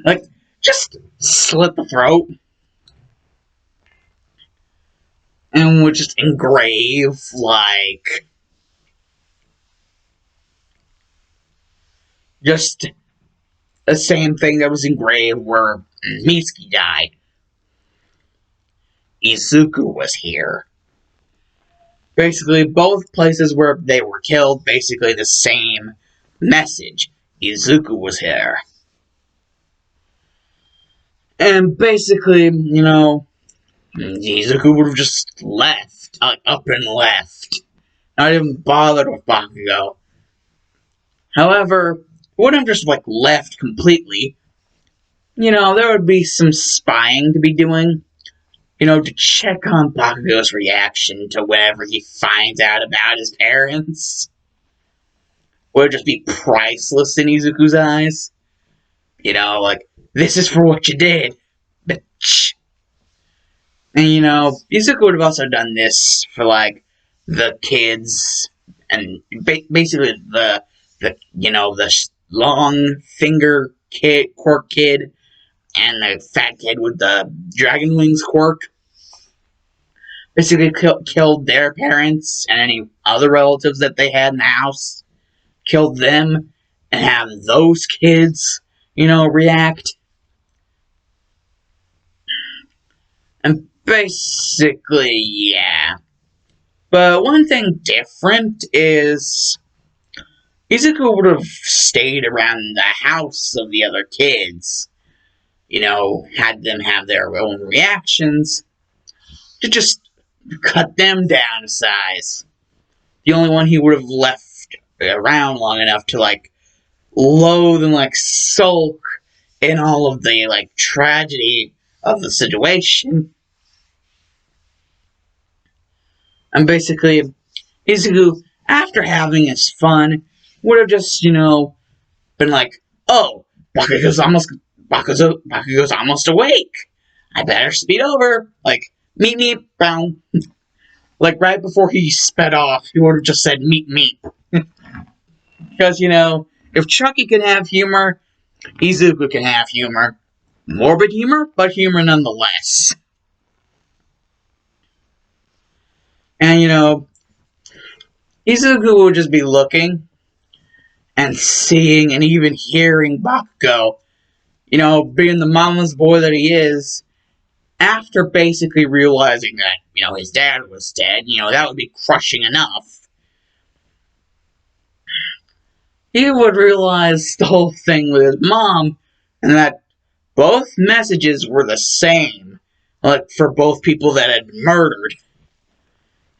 S1: Like, just slit the throat and would just engrave, like, just the same thing that was engraved where Mitsuki died. Izuku was here. Basically, both places where they were killed, basically the same message. Izuku was here. And basically, Izuku would have just left, up and left. Not even bothered with Bakugo. However, wouldn't have just, left completely. There would be some spying to be doing. To check on Bakugo's reaction to whenever he finds out about his parents. Would just be priceless in Izuku's eyes. This is for what you did, bitch. And, Izuku would have also done this for, the kids, and basically the long finger kid, quirk kid, and the fat kid with the dragon wings quirk. Basically killed their parents and any other relatives that they had in the house. Killed them and have those kids, react. And basically, yeah. But one thing different is Izuku would have stayed around the house of the other kids. Had them have their own reactions to just cut them down to size. The only one he would have left around long enough to, loathe and, sulk in all of the, tragedy of the situation. And basically, Izuku, after having his fun, would have just, been like, oh, Bakugo's almost awake. I better speed over. Meep, bow. Right before he sped off, he would have just said, meep. Because, if Chucky can have humor, Izuku can have humor. Morbid humor, but humor nonetheless. And, Izuku would just be looking and seeing and even hearing Bakugo, being the mama's boy that he is, after basically realizing that, his dad was dead, that would be crushing enough. He would realize the whole thing with his mom, and that both messages were the same, for both people that had murdered.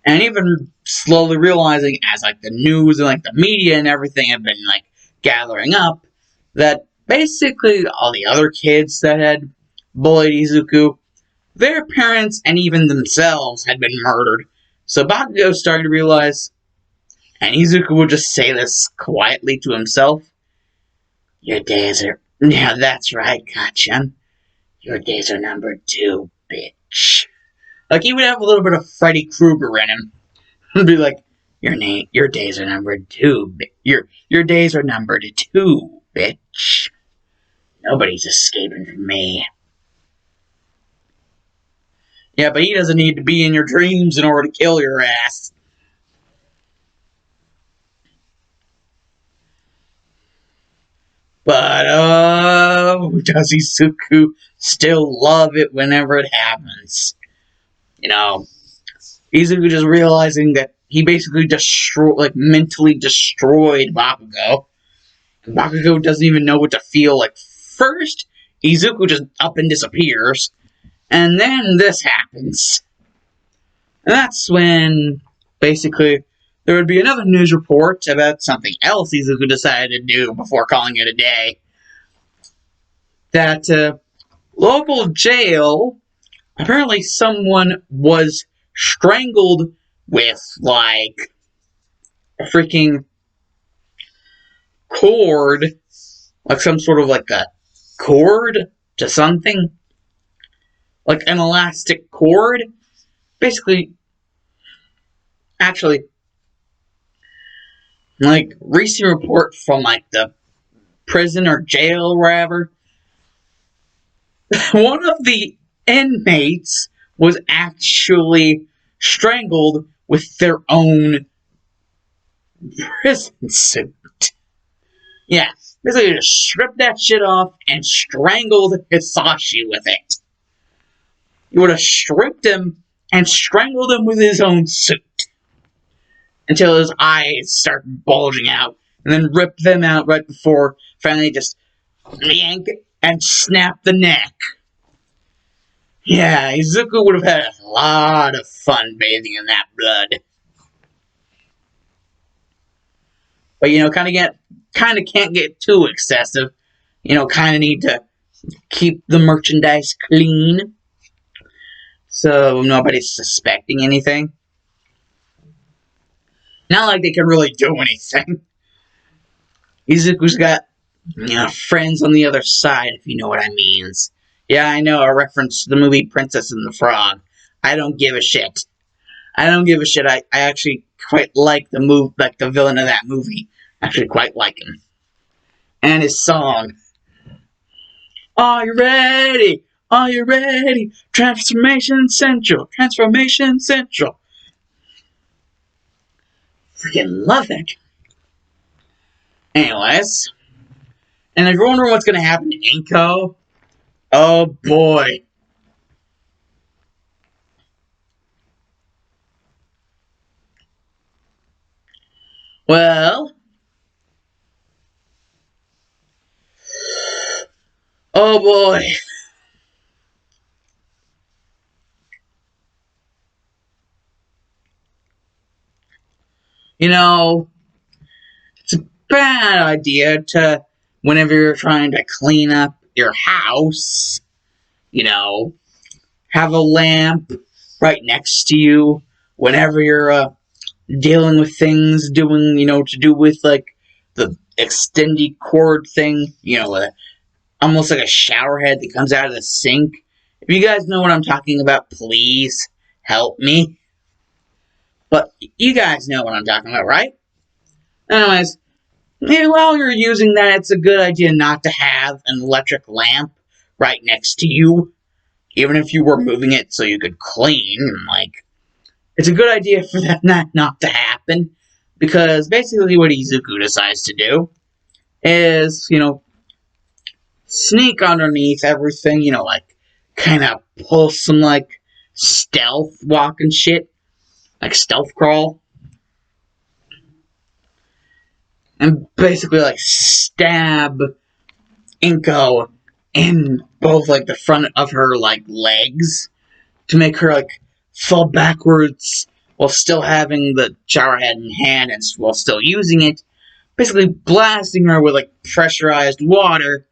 S1: And even slowly realizing, as, the news and, the media and everything had been, gathering up, that basically all the other kids that had bullied Izuku, their parents and even themselves had been murdered. So Bakugo started to realize, and Izuku would just say this quietly to himself, your days are... Yeah, that's right, Kachan. Your days are numbered too, bitch. He would have a little bit of Freddy Krueger in him. He'd be like, your days are numbered too, your days are numbered too, bitch. Nobody's escaping from me. Yeah, but he doesn't need to be in your dreams in order to kill your ass. But, does Izuku still love it whenever it happens? Izuku just realizing that he basically mentally destroyed Bakugo. And Bakugo doesn't even know what to feel. First, Izuku just up and disappears. And then this happens. And that's when, basically, there would be another news report about something else Izuku decided to do before calling it a day. That, local jail, apparently someone was strangled with, a freaking cord, some sort of, a cord to something. like an elastic cord. Basically, actually, like recent report from like the prison or jail or wherever, one of the inmates was actually strangled with their own prison suit. Yeah, basically just stripped that shit off and strangled Hisashi with it. He would have stripped him and strangled him with his own suit until his eyes start bulging out, and then rip them out right before finally just yank and snap the neck. Yeah, Izuku would have had a lot of fun bathing in that blood. But kind of can't get too excessive. Kind of need to keep the merchandise clean, so nobody's suspecting anything. Not like they can really do anything. Izuku's got, friends on the other side, if you know what I means. Yeah, I know, a reference to the movie Princess and the Frog. I don't give a shit. I actually quite like the villain of that movie. Actually quite like him. And his song. Are you ready? Are you ready? Transformation Central. Transformation Central. Freaking love that. Anyways. And if you're wondering what's going to happen to Inko, oh boy. Well. Oh boy. It's a bad idea to, whenever you're trying to clean up your house, have a lamp right next to you whenever you're dealing with things to do with like the extended cord thing, almost like a shower head that comes out of the sink. If you guys know what I'm talking about, please help me. But you guys know what I'm talking about, right? Anyways, maybe while you're using that, it's a good idea not to have an electric lamp right next to you, even if you were moving it so you could clean. It's a good idea for that not to happen, because basically what Izuku decides to do is, sneak underneath everything, kind of pull some, stealth walk and shit, like stealth crawl, and basically, stab Inko in both, the front of her, legs, to make her, fall backwards while still having the shower head in hand and while still using it, basically blasting her with, pressurized water,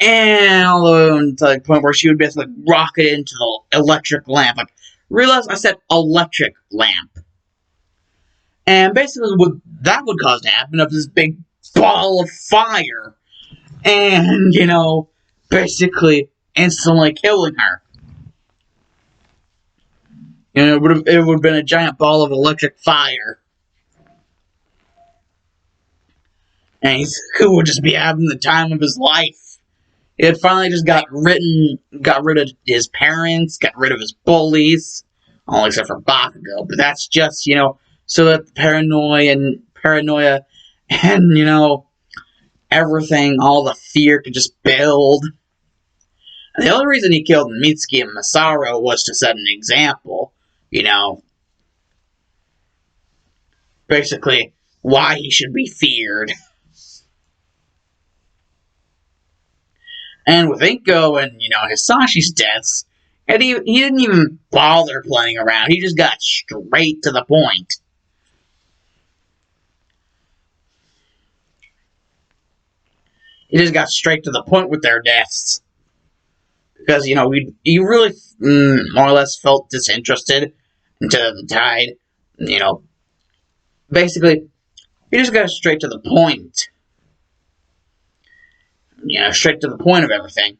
S1: and all the way to the point where she would basically rocket into the electric lamp. Realize I said electric lamp. And basically what that would cause to happen is this big ball of fire. And, basically instantly killing her. It would have been a giant ball of electric fire. And he would just be having the time of his life. He had finally just got rid of his parents, got rid of his bullies, all except for Bakugo. But that's just, so that the paranoia and, everything, all the fear could just build. And the only reason he killed Mitsuki and Masaru was to set an example, basically why he should be feared. And with Inko and, Hisashi's deaths, and he didn't even bother playing around. He just got straight to the point. He just got straight to the point with their deaths. Because, he really more or less felt disinterested into the tide. Basically, he just got straight to the point. Straight to the point of everything.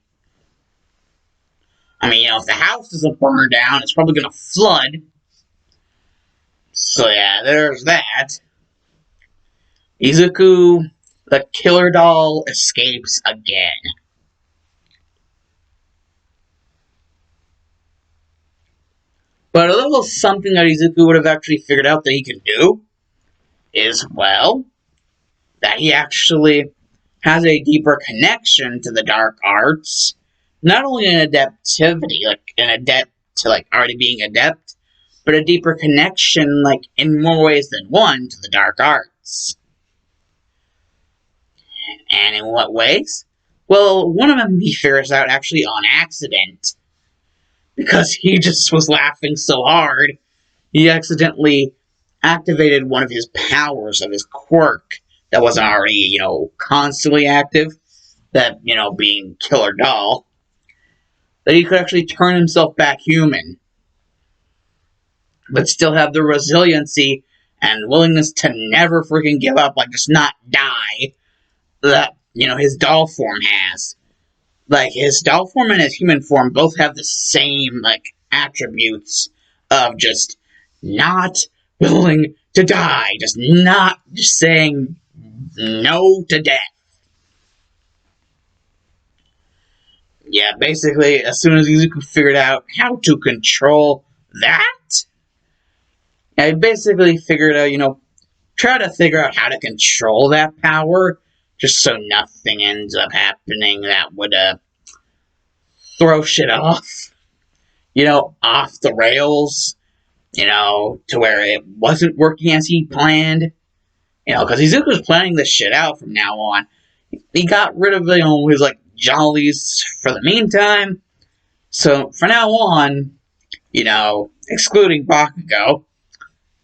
S1: I mean, if the house doesn't burn down, it's probably gonna flood. So yeah, there's that. Izuku, the killer doll, escapes again. But a little something that Izuku would have actually figured out that he can do is, well, that he actually has a deeper connection to the dark arts. Not only an adaptivity, like an adept to like already being adept, but a deeper connection, like in more ways than one, to the dark arts. And in what ways? Well, one of them he figures out actually on accident. Because he just was laughing so hard, he accidentally activated one of his powers of his quirk that wasn't already, constantly active. That, being Killer Doll. That he could actually turn himself back human. But still have the resiliency and willingness to never freaking give up, like just not die, that, his doll form has. Like, his doll form and his human form both have the same, like, attributes of just not willing to die. Just saying no to death. Yeah, basically, as soon as Izuku figured out how to control that, I basically figured out, try to figure out how to control that power, just so nothing ends up happening that would, throw shit off, off the rails, to where it wasn't working as he planned, because Izuku was planning this shit out from now on. He got rid of, his, like, jollies for the meantime, so from now on, excluding Bakugo,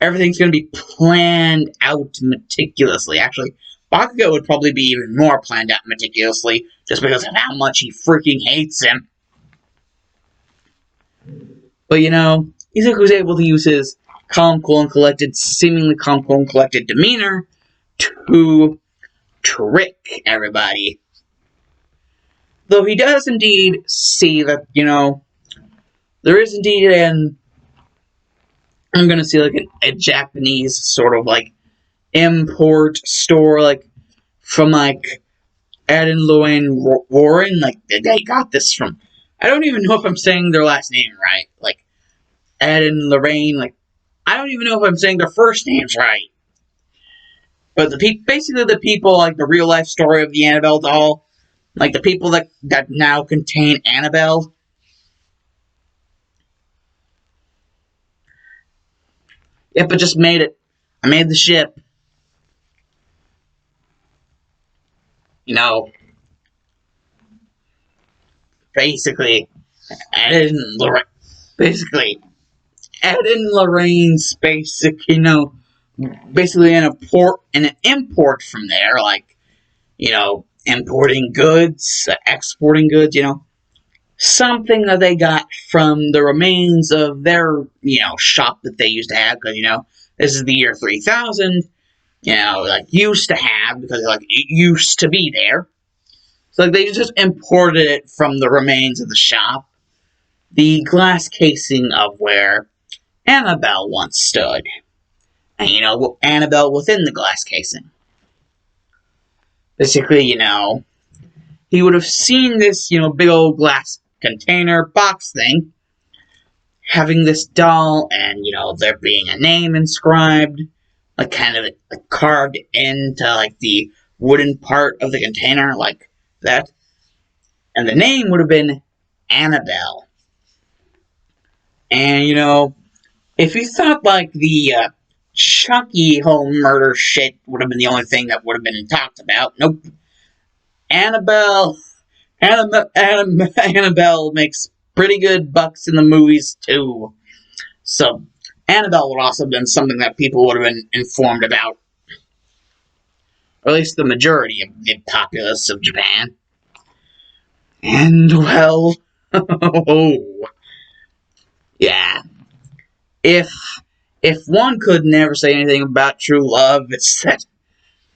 S1: everything's going to be planned out meticulously. Actually, Bakugo would probably be even more planned out meticulously, just because of how much he freaking hates him. But, Izuku was able to use his calm, cool, and collected, seemingly calm, cool, and collected demeanor to trick everybody. Though he does indeed see that, there is indeed I'm gonna say, like, a Japanese sort of, like, import store, like, from, like, Ed and Lorraine Warren. Like, they got this from, I don't even know if I'm saying their last name right. Like, Ed and Lorraine, like, I don't even know if I'm saying their first names right. But basically the people, like, the real life story of the Annabelle doll, like, the people that now contain Annabelle. Yep, I just made it. I made the ship. Basically, Ed and Lorraine. Basically, Ed and Lorraine's basic, basically an import from there, like, importing goods, exporting goods, something that they got from the remains of their, shop that they used to have, because, this is the year 3000, like, used to have, because, like, it used to be there. So, like, they just imported it from the remains of the shop, the glass casing of where Annabelle once stood. And, Annabelle within the glass casing. Basically, he would have seen this, big old glass container box thing, having this doll, and, there being a name inscribed, like, kind of like, carved into, like, the wooden part of the container, like that. And the name would have been Annabelle. And, if you thought, like, the CHUCKY whole murder shit would have been the only thing that would have been talked about, nope. Annabelle makes pretty good bucks in the movies, too. So, Annabelle would also have been something that people would have been informed about. Or at least the majority of the populace of Japan. And, well, yeah. If one could never say anything about true love, it's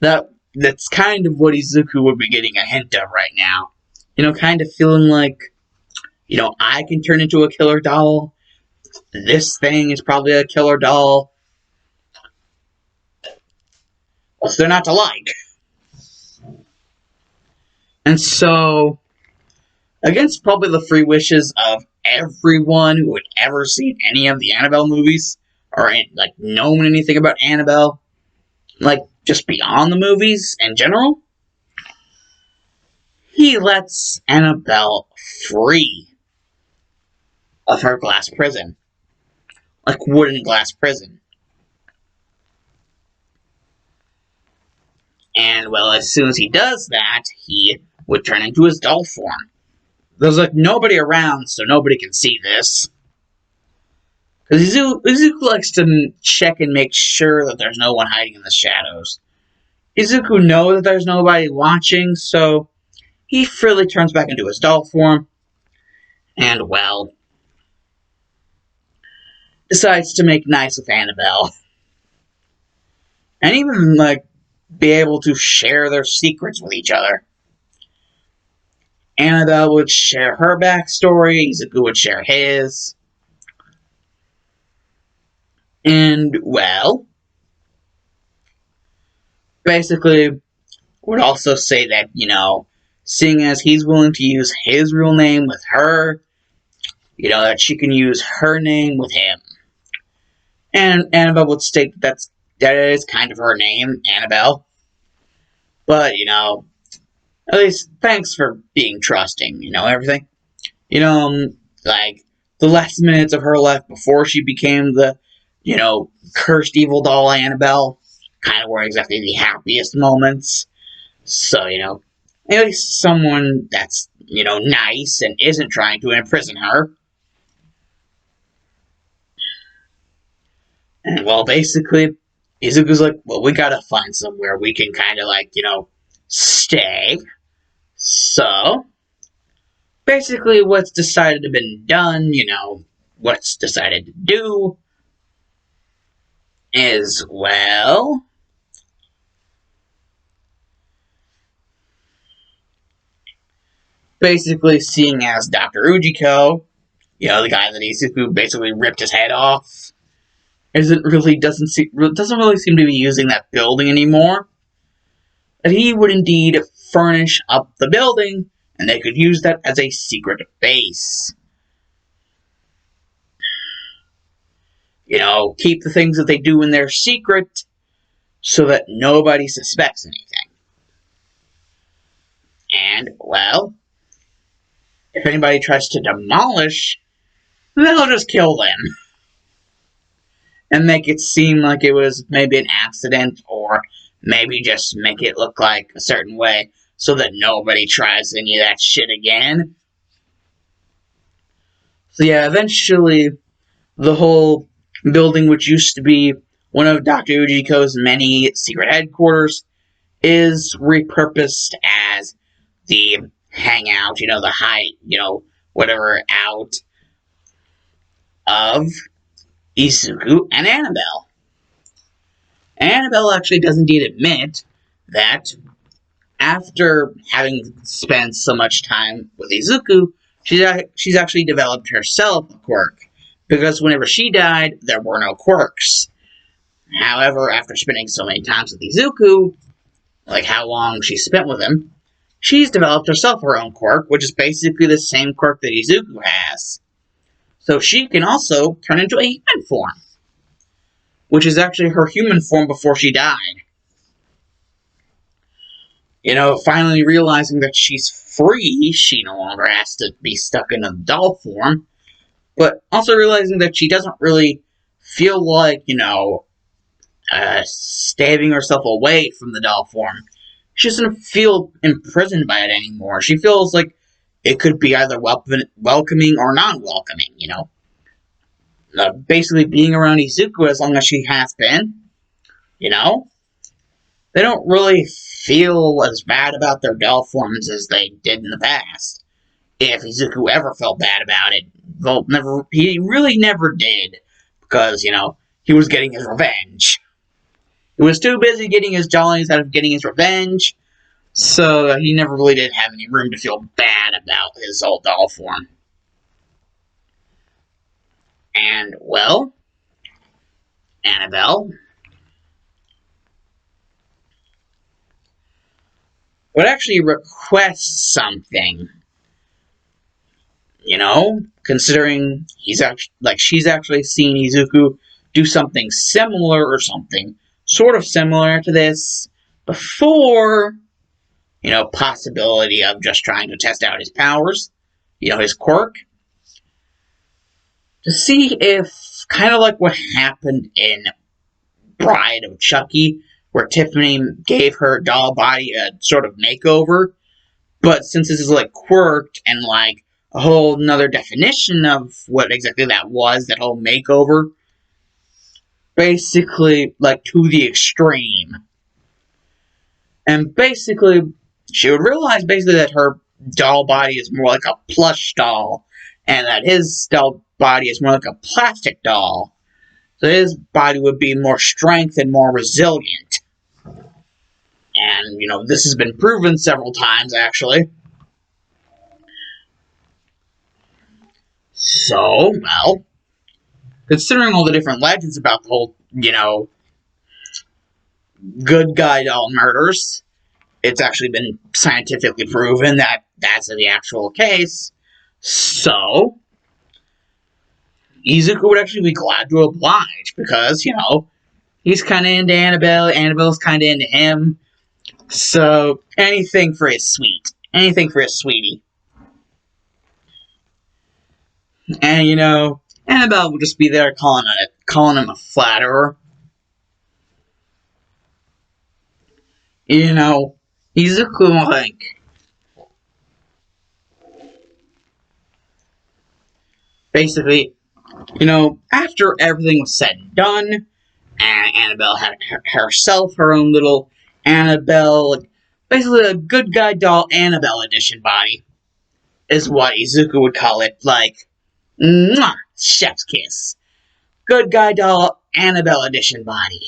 S1: that's kind of what Izuku would be getting a hint of right now. Kind of feeling like, I can turn into a killer doll. This thing is probably a killer doll. What's there not to like? And so, against probably the free wishes of everyone who had ever seen any of the Annabelle movies, or known anything about Annabelle, just beyond the movies in general, he lets Annabelle free of her glass prison. Wooden glass prison. And, well, as soon as he does that, he would turn into his doll form. There's, nobody around, so nobody can see this. Because Izuku likes to check and make sure that there's no one hiding in the shadows. Izuku knows that there's nobody watching, so he freely turns back into his doll form. And, well, decides to make nice with Annabelle. And even, be able to share their secrets with each other. Annabelle would share her backstory, Izuku would share his. And, well, basically, would also say that, seeing as he's willing to use his real name with her, that she can use her name with him. And Annabelle would state that is kind of her name, Annabelle. But, at least thanks for being trusting, everything. The last minutes of her life before she became the, cursed evil doll Annabelle, kind of were exactly the happiest moments. So, at least someone that's, nice and isn't trying to imprison her. And, well, basically, Izuku's like, well, we gotta find somewhere we can kind of, stay. So, basically, what's decided to be done, what's decided to do is, well, basically, seeing as Dr. Ujiko, the guy that Izuku basically ripped his head off, doesn't really seem to be using that building anymore. That he would indeed furnish up the building, and they could use that as a secret base. Keep the things that they do in their secret, so that nobody suspects anything. And, well, if anybody tries to demolish, they'll just kill them. And make it seem like it was maybe an accident, or maybe just make it look like a certain way, so that nobody tries any of that shit again. So yeah, eventually, the whole building, which used to be one of Dr. Ujiko's many secret headquarters, is repurposed as the hangout, the hide, whatever, out of Izuku and Annabelle. Annabelle actually does indeed admit that after having spent so much time with Izuku, she's actually developed herself a quirk. Because whenever she died, there were no quirks. However, after spending so many times with Izuku, how long she spent with him, she's developed herself her own quirk, which is basically the same quirk that Izuku has. So she can also turn into a human form, which is actually her human form before she died. Finally realizing that she's free, she no longer has to be stuck in a doll form, but also realizing that she doesn't really feel like, staving herself away from the doll form. She doesn't feel imprisoned by it anymore. She feels like it could be either welcoming or non-welcoming, basically being around Izuku as long as she has been, they don't really feel as bad about their doll forms as they did in the past. If Izuku ever felt bad about it, well, he really never did, because, he was getting his revenge. He was too busy getting his jollies out of getting his revenge, so he never really did have any room to feel bad about his old doll form. And, well, Annabelle would actually request something, considering she's actually seen Izuku do something similar or something sort of similar to this before, possibility of just trying to test out his powers, his quirk, to see if, kind of like what happened in Bride of Chucky, where Tiffany gave her doll body a sort of makeover, but since this is quirked and a whole nother definition of what exactly that was, that whole makeover, basically to the extreme. And basically, she would realize that her doll body is more like a plush doll, and that his doll body is more like a plastic doll. So his body would be more strength and more resilient. And, this has been proven several times, actually. So, well, considering all the different legends about the whole, good guy doll murders, it's actually been scientifically proven that that's the actual case. So, Izuku would actually be glad to oblige because, he's kind of into Annabelle, Annabelle's kind of into him. So, anything for his sweetie. And, Annabelle would just be there calling him a flatterer. Izuku, basically, after everything was said and done, and Annabelle had herself her own little Annabelle, basically a good guy doll Annabelle edition body, is what Izuku would call it, mwah, chef's kiss. Good guy doll Annabelle edition body.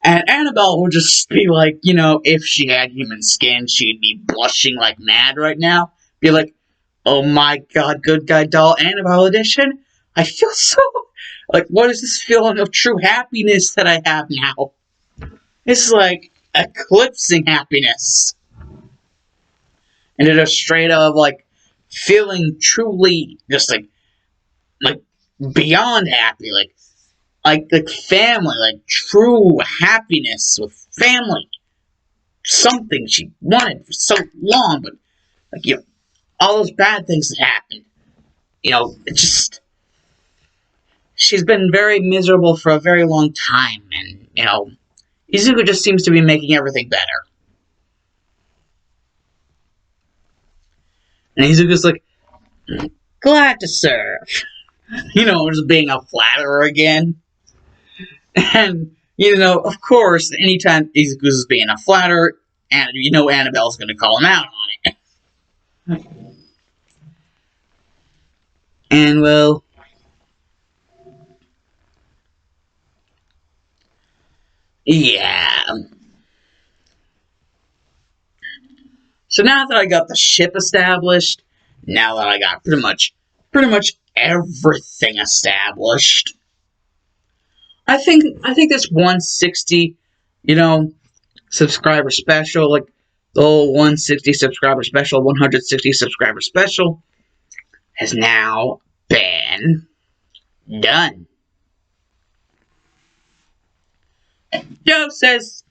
S1: And Annabelle would just be if she had human skin, she'd be blushing like mad right now. Be like, oh my god, good guy doll Annabelle edition? I feel so... what is this feeling of true happiness that I have now? It's eclipsing happiness. And it is straight up, feeling truly just, beyond happy. Family, true happiness with family. Something she wanted for so long, but, all those bad things that happened. It just... She's been very miserable for a very long time, and, Izuku just seems to be making everything better. And Izuku's glad to serve. Just being a flatterer again. And, of course, anytime Izuku's being a flatterer, and Annabelle's going to call him out on it. And, well... yeah. So now that I got the ship established, now that I got pretty much everything established, I think this 160, subscriber special, the whole 160 subscriber special, 160 subscriber special, has now been done. Joe says,